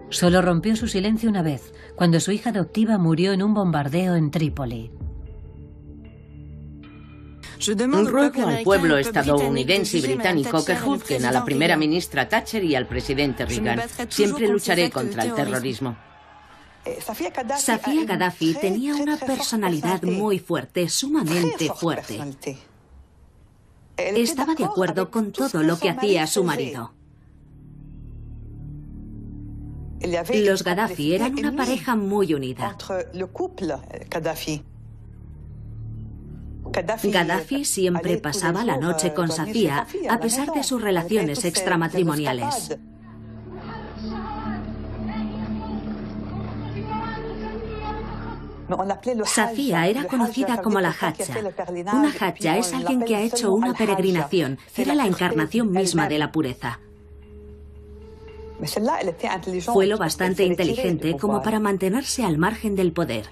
Solo rompió su silencio una vez, cuando su hija adoptiva murió en un bombardeo en Trípoli. Ruego al pueblo estadounidense y británico que juzguen a la primera ministra Thatcher y al presidente Reagan. Siempre lucharé contra el terrorismo. Safía Gaddafi tenía una personalidad muy fuerte, sumamente fuerte. Estaba de acuerdo con todo lo que hacía su marido. Los Gaddafi eran una pareja muy unida. Gaddafi siempre pasaba la noche con Safía, a pesar de sus relaciones extramatrimoniales. Safía era conocida como la Hadja. Una Hadja es alguien que ha hecho una peregrinación, era la encarnación misma de la pureza. Fue lo bastante inteligente como para mantenerse al margen del poder.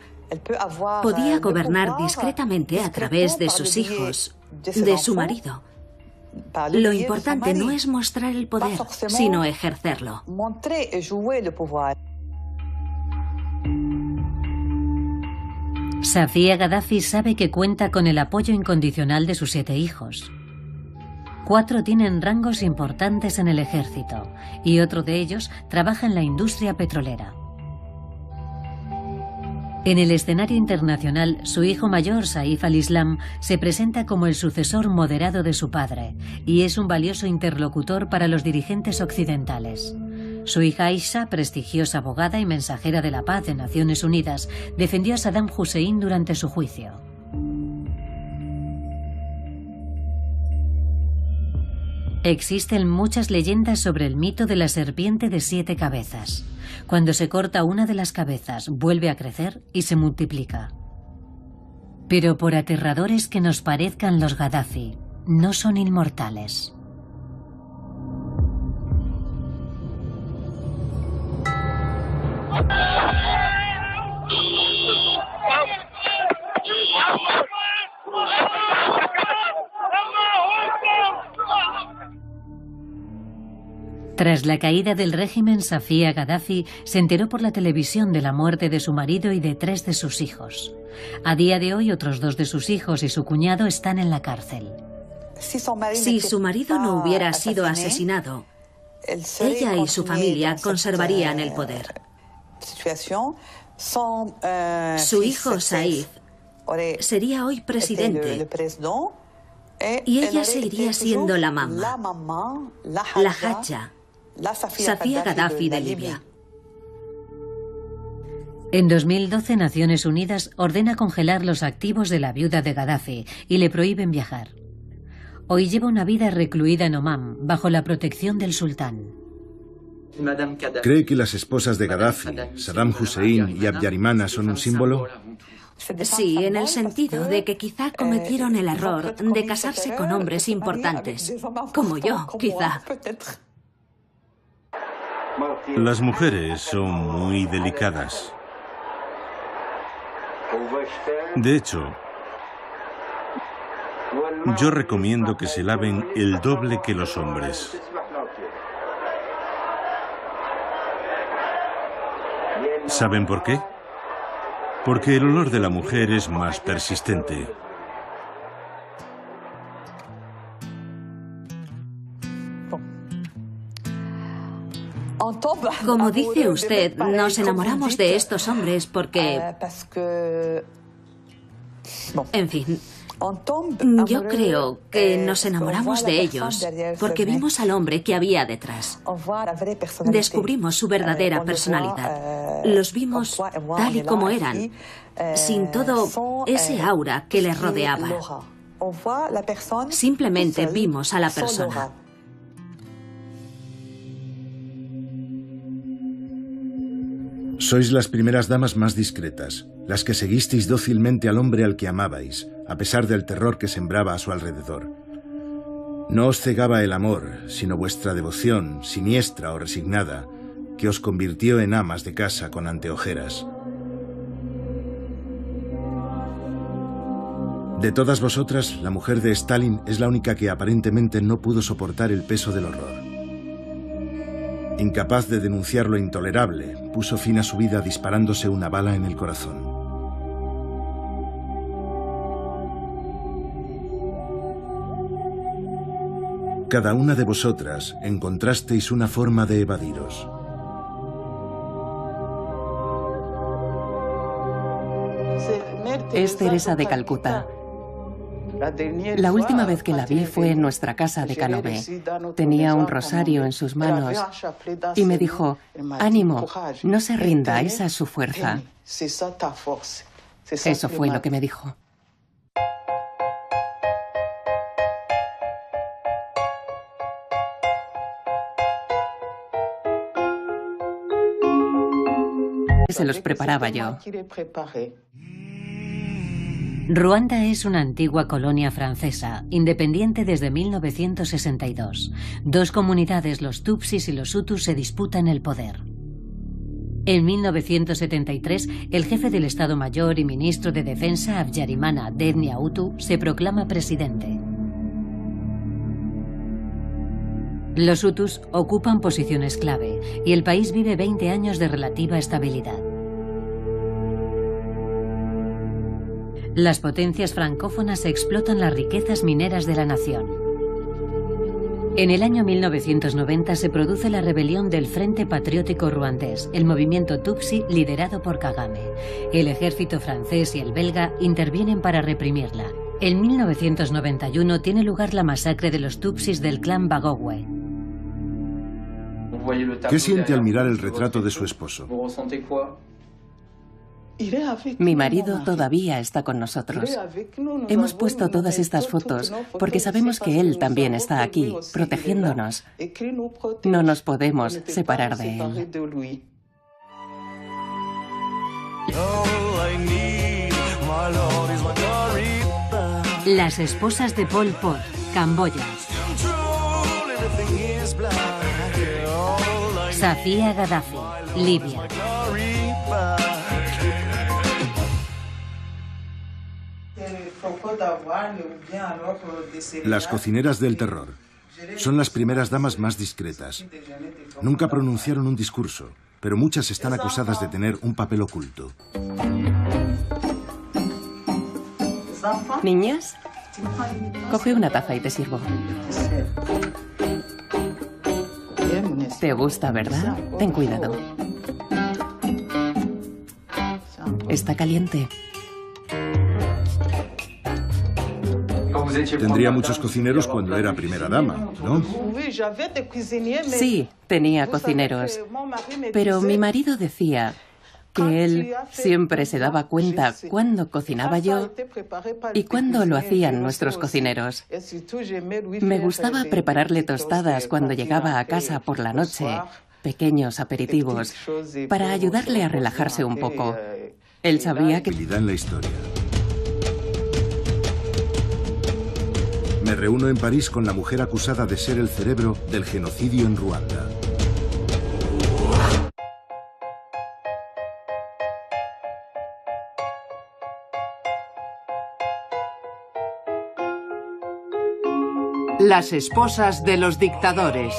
Podía gobernar discretamente a través de sus hijos, de su marido. Lo importante no es mostrar el poder, sino ejercerlo. Safía Gaddafi sabe que cuenta con el apoyo incondicional de sus 7 hijos. 4 tienen rangos importantes en el ejército y otro de ellos trabaja en la industria petrolera. En el escenario internacional, su hijo mayor, Saif al-Islam, se presenta como el sucesor moderado de su padre y es un valioso interlocutor para los dirigentes occidentales. Su hija Aisha, prestigiosa abogada y mensajera de la paz de Naciones Unidas, defendió a Saddam Hussein durante su juicio. Existen muchas leyendas sobre el mito de la serpiente de 7 cabezas. Cuando se corta una de las cabezas, vuelve a crecer y se multiplica. Pero por aterradores que nos parezcan los Gaddafi, no son inmortales. Tras la caída del régimen, Safía Gaddafi se enteró por la televisión de la muerte de su marido y de 3 de sus hijos. A día de hoy, otros 2 de sus hijos y su cuñado están en la cárcel. Si su marido no hubiera sido asesinado, ella y su familia conservarían el poder. Su hijo Saif sería hoy presidente Y ella seguiría siendo la mamá, la Hadja, Safia Gaddafi de Libia. En 2012, Naciones Unidas ordena congelar los activos de la viuda de Gaddafi y le prohíben viajar. Hoy lleva una vida recluida en Omán, bajo la protección del sultán. ¿Cree que las esposas de Gaddafi, Saddam Hussein y Habyarimana son un símbolo? Sí, en el sentido de que quizá cometieron el error de casarse con hombres importantes, como yo, quizá. Las mujeres son muy delicadas. De hecho, yo recomiendo que se laven el doble que los hombres. ¿Saben por qué? Porque el olor de la mujer es más persistente. Como dice usted, nos enamoramos de estos hombres porque... En fin, yo creo que nos enamoramos de ellos porque vimos al hombre que había detrás. Descubrimos su verdadera personalidad. Los vimos tal y como eran, sin todo ese aura que les rodeaba. Simplemente vimos a la persona. Sois las primeras damas más discretas, las que seguisteis dócilmente al hombre al que amabais, a pesar del terror que sembraba a su alrededor. No os cegaba el amor, sino vuestra devoción, siniestra o resignada, que os convirtió en amas de casa con anteojeras. De todas vosotras, la mujer de Stalin es la única que aparentemente no pudo soportar el peso del horror. Incapaz de denunciar lo intolerable, puso fin a su vida disparándose una bala en el corazón. Cada una de vosotras encontrasteis una forma de evadiros. Es Teresa de Calcuta. La última vez que la vi fue en nuestra casa de Canové. Tenía un rosario en sus manos y me dijo, ánimo, no se rinda, esa es su fuerza. Eso fue lo que me dijo. Se los preparaba yo. Ruanda es una antigua colonia francesa, independiente desde 1962. Dos comunidades, los Tutsis y los Hutus, se disputan el poder. En 1973, el jefe del Estado Mayor y ministro de Defensa, Habyarimana, de etnia Hutu, se proclama presidente. Los Hutus ocupan posiciones clave y el país vive 20 años de relativa estabilidad. Las potencias francófonas explotan las riquezas mineras de la nación. En el año 1990 se produce la rebelión del Frente Patriótico Ruandés, el movimiento Tutsi liderado por Kagame. El ejército francés y el belga intervienen para reprimirla. En 1991 tiene lugar la masacre de los Tutsis del clan Bagogwe. ¿Qué siente al mirar el retrato de su esposo? Mi marido todavía está con nosotros. Hemos puesto todas estas fotos porque sabemos que él también está aquí, protegiéndonos. No nos podemos separar de él. Las esposas de Pol Pot, Camboya. Safia Gaddafi, Libia. Las cocineras del terror. Son las primeras damas más discretas. Nunca pronunciaron un discurso, pero muchas están acusadas de tener un papel oculto. Niñas, coge una taza y te sirvo. Te gusta, ¿verdad? Ten cuidado. Está caliente. Tendría muchos cocineros cuando era primera dama, ¿no? Sí, tenía cocineros. Pero mi marido decía que él siempre se daba cuenta cuándo cocinaba yo y cuándo lo hacían nuestros cocineros. Me gustaba prepararle tostadas cuando llegaba a casa por la noche, pequeños aperitivos, para ayudarle a relajarse un poco. Él sabía que... En la historia. Me reúno en París con la mujer acusada de ser el cerebro del genocidio en Ruanda. Las esposas de los dictadores.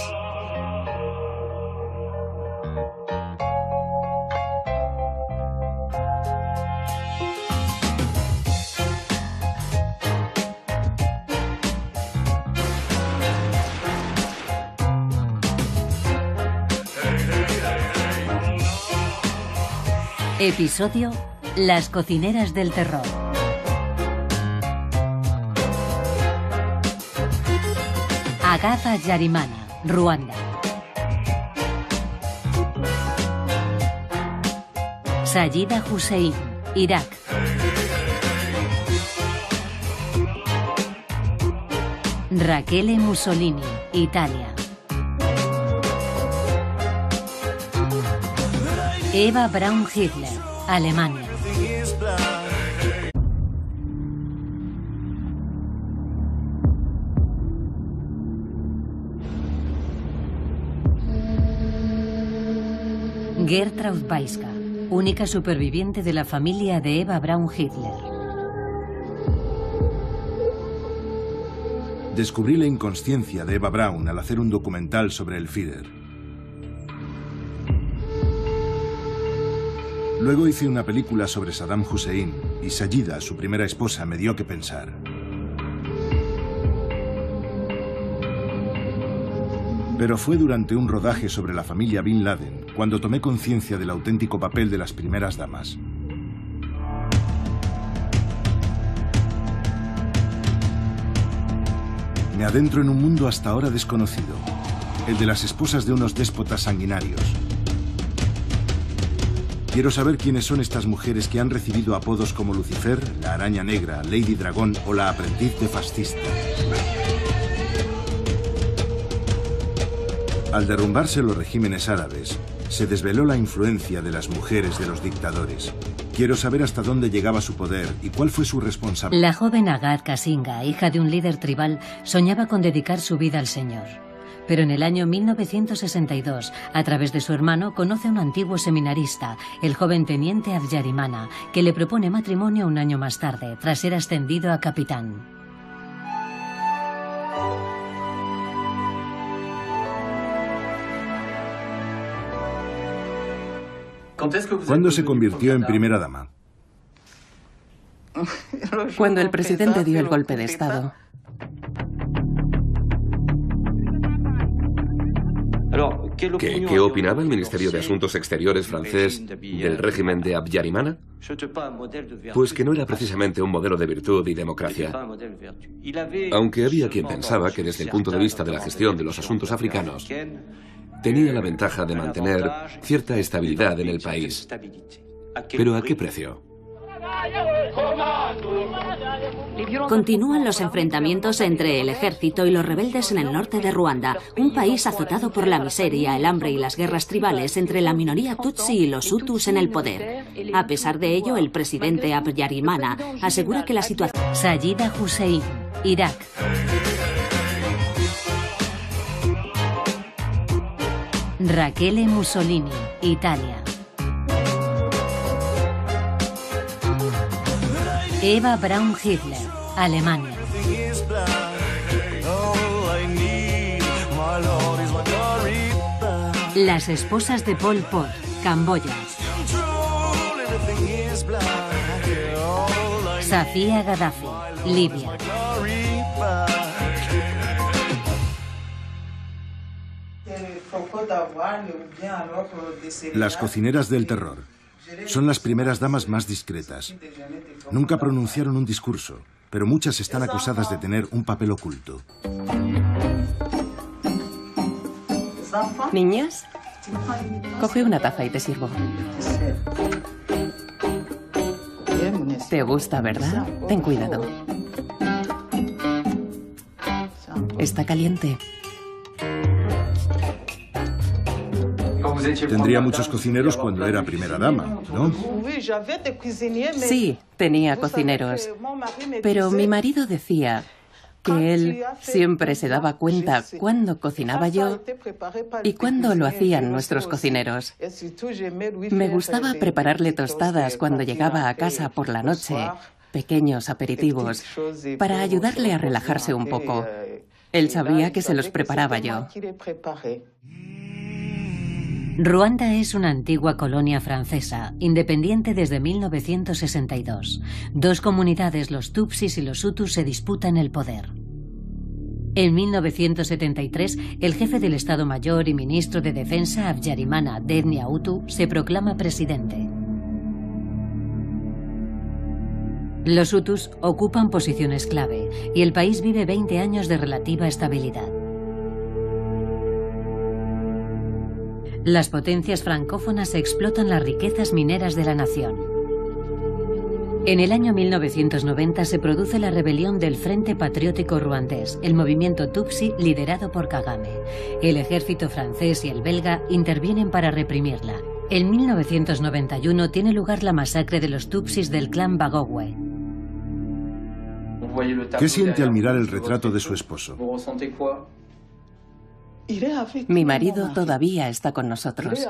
Episodio: Las cocineras del terror. Agatha Habyarimana, Ruanda. Sayida Hussein, Irak. Rachele Mussolini, Italia. Eva Braun Hitler, Alemania. Gertraud Weiska, única superviviente de la familia de Eva Braun Hitler. Descubrí la inconsciencia de Eva Braun al hacer un documental sobre el Führer. Luego hice una película sobre Saddam Hussein y Sayida, su primera esposa, me dio que pensar. Pero fue durante un rodaje sobre la familia Bin Laden cuando tomé conciencia del auténtico papel de las primeras damas. Me adentro en un mundo hasta ahora desconocido, el de las esposas de unos déspotas sanguinarios. Quiero saber quiénes son estas mujeres que han recibido apodos como Lucifer, la Araña Negra, Lady Dragón o la Aprendiz de Fascista. Al derrumbarse los regímenes árabes, se desveló la influencia de las mujeres de los dictadores. Quiero saber hasta dónde llegaba su poder y cuál fue su responsabilidad. La joven Agatha Kasinga, hija de un líder tribal, soñaba con dedicar su vida al Señor. Pero en el año 1962, a través de su hermano, conoce a un antiguo seminarista, el joven teniente Habyarimana, que le propone matrimonio un año más tarde, tras ser ascendido a capitán. ¿Cuándo se convirtió en primera dama? Cuando el presidente dio el golpe de Estado. ¿Qué opinaba el Ministerio de Asuntos Exteriores francés del régimen de Habyarimana? Pues que no era precisamente un modelo de virtud y democracia. Aunque había quien pensaba que desde el punto de vista de la gestión de los asuntos africanos, tenía la ventaja de mantener cierta estabilidad en el país. ¿Pero a qué precio? Continúan los enfrentamientos entre el ejército y los rebeldes en el norte de Ruanda, un país azotado por la miseria, el hambre y las guerras tribales entre la minoría tutsi y los hutus en el poder. A pesar de ello, el presidente Habyarimana asegura que la situación... Sayida Hussein, Irak. Rachele Mussolini, Italia. Eva Braun Hitler, Alemania. Las esposas de Pol Pot, Camboya. Safia Gaddafi, Libia. Las cocineras del terror. Son las primeras damas más discretas. Nunca pronunciaron un discurso, pero muchas están acusadas de tener un papel oculto. Niñas, coge una taza y te sirvo. ¿Te gusta, verdad? Ten cuidado. Está caliente. Tendría muchos cocineros cuando era primera dama, ¿no? Sí, tenía cocineros. Pero mi marido decía que él siempre se daba cuenta cuándo cocinaba yo y cuándo lo hacían nuestros cocineros. Me gustaba prepararle tostadas cuando llegaba a casa por la noche, pequeños aperitivos, para ayudarle a relajarse un poco. Él sabía que se los preparaba yo. Ruanda es una antigua colonia francesa, independiente desde 1962. Dos comunidades, los Tutsis y los Hutus, se disputan el poder. En 1973, el jefe del Estado Mayor y ministro de Defensa, Habyarimana, de etnia Hutu, se proclama presidente. Los Hutus ocupan posiciones clave y el país vive 20 años de relativa estabilidad. Las potencias francófonas explotan las riquezas mineras de la nación. En el año 1990 se produce la rebelión del Frente Patriótico Ruandés, el movimiento Tutsi liderado por Kagame. El ejército francés y el belga intervienen para reprimirla. En 1991 tiene lugar la masacre de los Tutsis del clan Bagogwe. ¿Qué siente al mirar el retrato de su esposo? Mi marido todavía está con nosotros.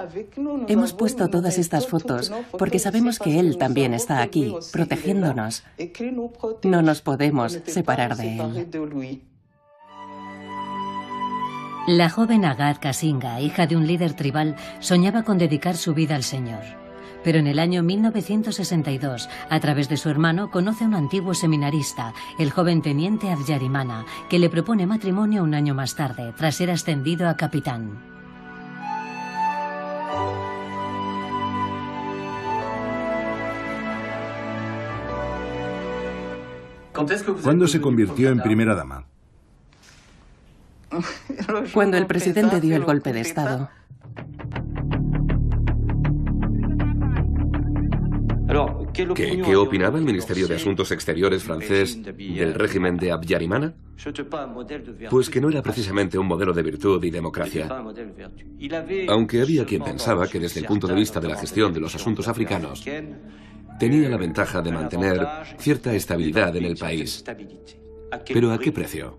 Hemos puesto todas estas fotos porque sabemos que él también está aquí, protegiéndonos. No nos podemos separar de él. La joven Agathe Kasinga, hija de un líder tribal, soñaba con dedicar su vida al Señor. Pero en el año 1962, a través de su hermano, conoce a un antiguo seminarista, el joven teniente Habyarimana, que le propone matrimonio un año más tarde, tras ser ascendido a capitán. ¿Cuándo se convirtió en primera dama? Cuando el presidente dio el golpe de Estado. ¿Qué opinaba el Ministerio de Asuntos Exteriores francés del régimen de Habyarimana? Pues que no era precisamente un modelo de virtud y democracia. Aunque había quien pensaba que desde el punto de vista de la gestión de los asuntos africanos, tenía la ventaja de mantener cierta estabilidad en el país. ¿Pero a qué precio?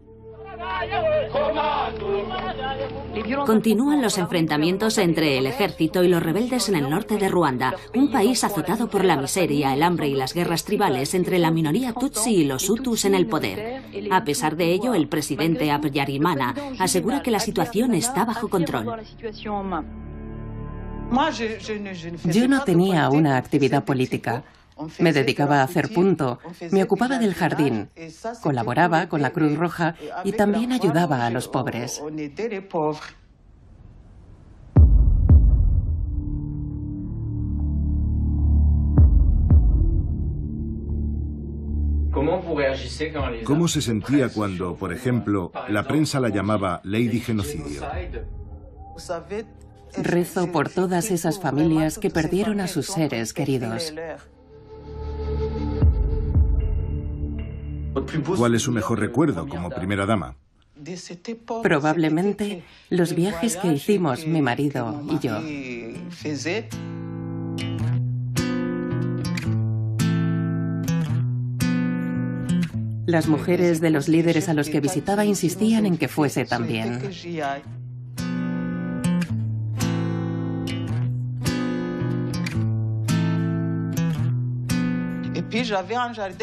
Continúan los enfrentamientos entre el ejército y los rebeldes en el norte de Ruanda, un país azotado por la miseria, el hambre y las guerras tribales entre la minoría Tutsi y los Hutus en el poder. A pesar de ello, el presidente Habyarimana asegura que la situación está bajo control. Yo no tenía una actividad política. Me dedicaba a hacer punto, me ocupaba del jardín, colaboraba con la Cruz Roja y también ayudaba a los pobres. ¿Cómo se sentía cuando, por ejemplo, la prensa la llamaba Lady Genocidio? Rezo por todas esas familias que perdieron a sus seres queridos. ¿Cuál es su mejor recuerdo como primera dama? Probablemente los viajes que hicimos mi marido y yo. Las mujeres de los líderes a los que visitaba insistían en que fuese también.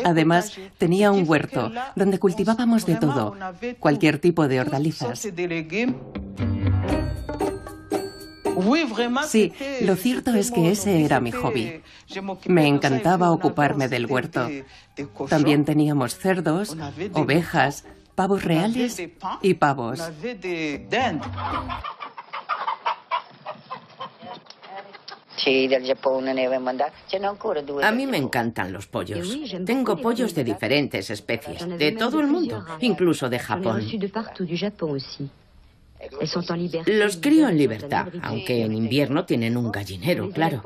Además, tenía un huerto donde cultivábamos de todo, cualquier tipo de hortalizas. Sí, lo cierto es que ese era mi hobby. Me encantaba ocuparme del huerto. También teníamos cerdos, ovejas, pavos reales y pavos. A mí me encantan los pollos. Tengo pollos de diferentes especies, de todo el mundo, incluso de Japón. Los crío en libertad, aunque en invierno tienen un gallinero, claro.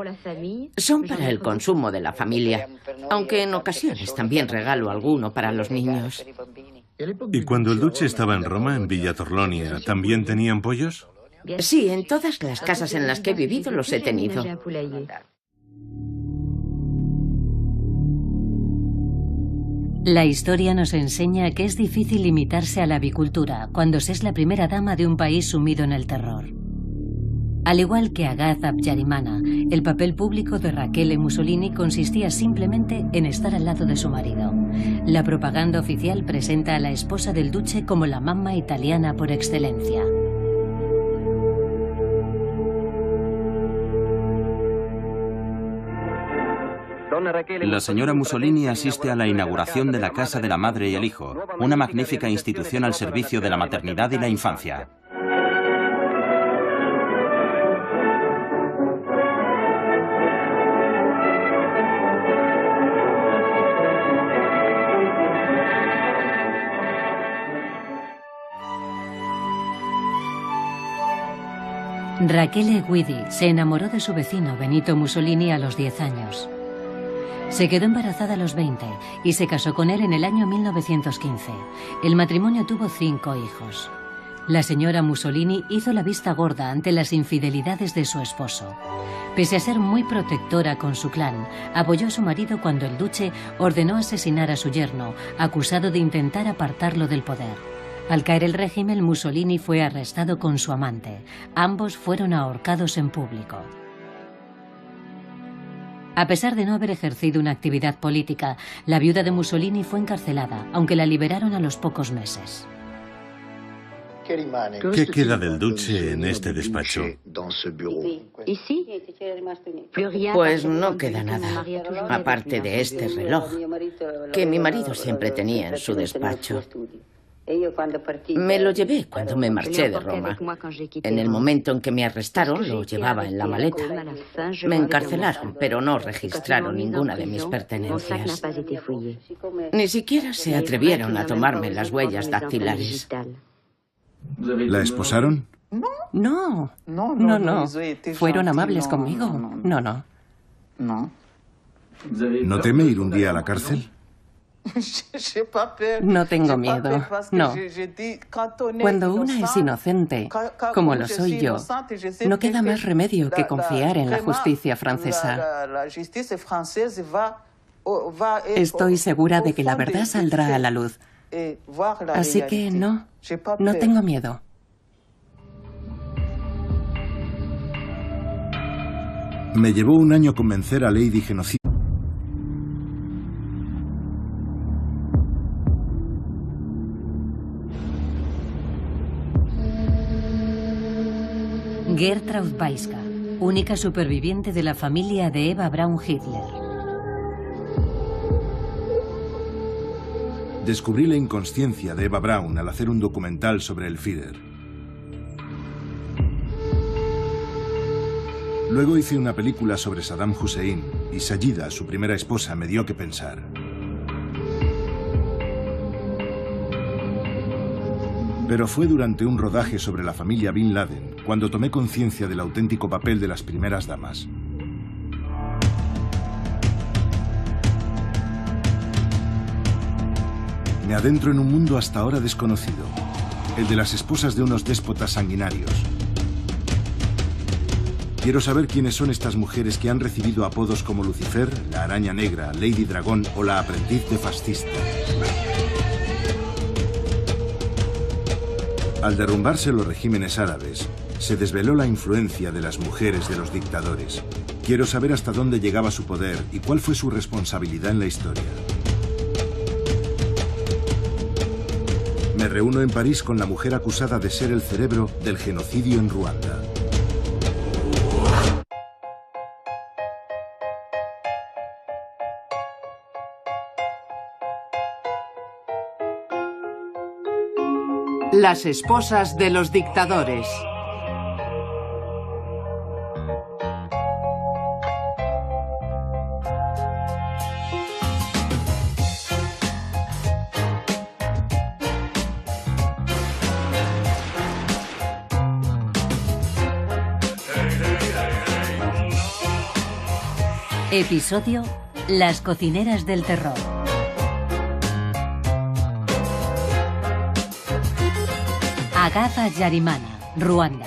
Son para el consumo de la familia, aunque en ocasiones también regalo alguno para los niños. ¿Y cuando el duce estaba en Roma, en Villa Torlonia, también tenían pollos? Sí, en todas las casas en las que he vivido los he tenido. La historia nos enseña que es difícil limitarse a la avicultura cuando se es la primera dama de un país sumido en el terror. Al igual que Agaz Habyarimana, el papel público de Rachele Mussolini consistía simplemente en estar al lado de su marido. La propaganda oficial presenta a la esposa del duce como la mamma italiana por excelencia. La señora Mussolini asiste a la inauguración de la Casa de la Madre y el Hijo, una magnífica institución al servicio de la maternidad y la infancia. Rachele Guidi se enamoró de su vecino Benito Mussolini a los 10 años. Se quedó embarazada a los 20 y se casó con él en el año 1915. El matrimonio tuvo 5 hijos. La señora Mussolini hizo la vista gorda ante las infidelidades de su esposo. Pese a ser muy protectora con su clan, apoyó a su marido cuando el duce ordenó asesinar a su yerno, acusado de intentar apartarlo del poder. Al caer el régimen, Mussolini fue arrestado con su amante. Ambos fueron ahorcados en público. A pesar de no haber ejercido una actividad política, la viuda de Mussolini fue encarcelada, aunque la liberaron a los pocos meses. ¿Qué queda del duce en este despacho? Pues no queda nada, aparte de este reloj, que mi marido siempre tenía en su despacho. Me lo llevé cuando me marché de Roma. En el momento en que me arrestaron, lo llevaba en la maleta. Me encarcelaron, pero no registraron ninguna de mis pertenencias. Ni siquiera se atrevieron a tomarme las huellas dactilares. ¿La esposaron? No. Fueron amables conmigo. No. ¿No teme ir un día a la cárcel? No tengo miedo, no. Cuando una es inocente, como lo soy yo, no queda más remedio que confiar en la justicia francesa. Estoy segura de que la verdad saldrá a la luz. Así que no tengo miedo. Me llevó un año convencer a Lady Genocidio. Gertraud Weiska, única superviviente de la familia de Eva Braun Hitler. Descubrí la inconsciencia de Eva Braun al hacer un documental sobre el Führer. Luego hice una película sobre Saddam Hussein y Sayida, su primera esposa, me dio que pensar. Pero fue durante un rodaje sobre la familia Bin Laden cuando tomé conciencia del auténtico papel de las primeras damas. Me adentro en un mundo hasta ahora desconocido, el de las esposas de unos déspotas sanguinarios. Quiero saber quiénes son estas mujeres que han recibido apodos como Lucifer, la Araña Negra, Lady Dragón o la Aprendiz de Fascista. Al derrumbarse los regímenes árabes, se desveló la influencia de las mujeres de los dictadores. Quiero saber hasta dónde llegaba su poder y cuál fue su responsabilidad en la historia. Me reúno en París con la mujer acusada de ser el cerebro del genocidio en Ruanda. Las esposas de los dictadores. Episodio: Las cocineras del terror. Agatha Habyarimana, Ruanda.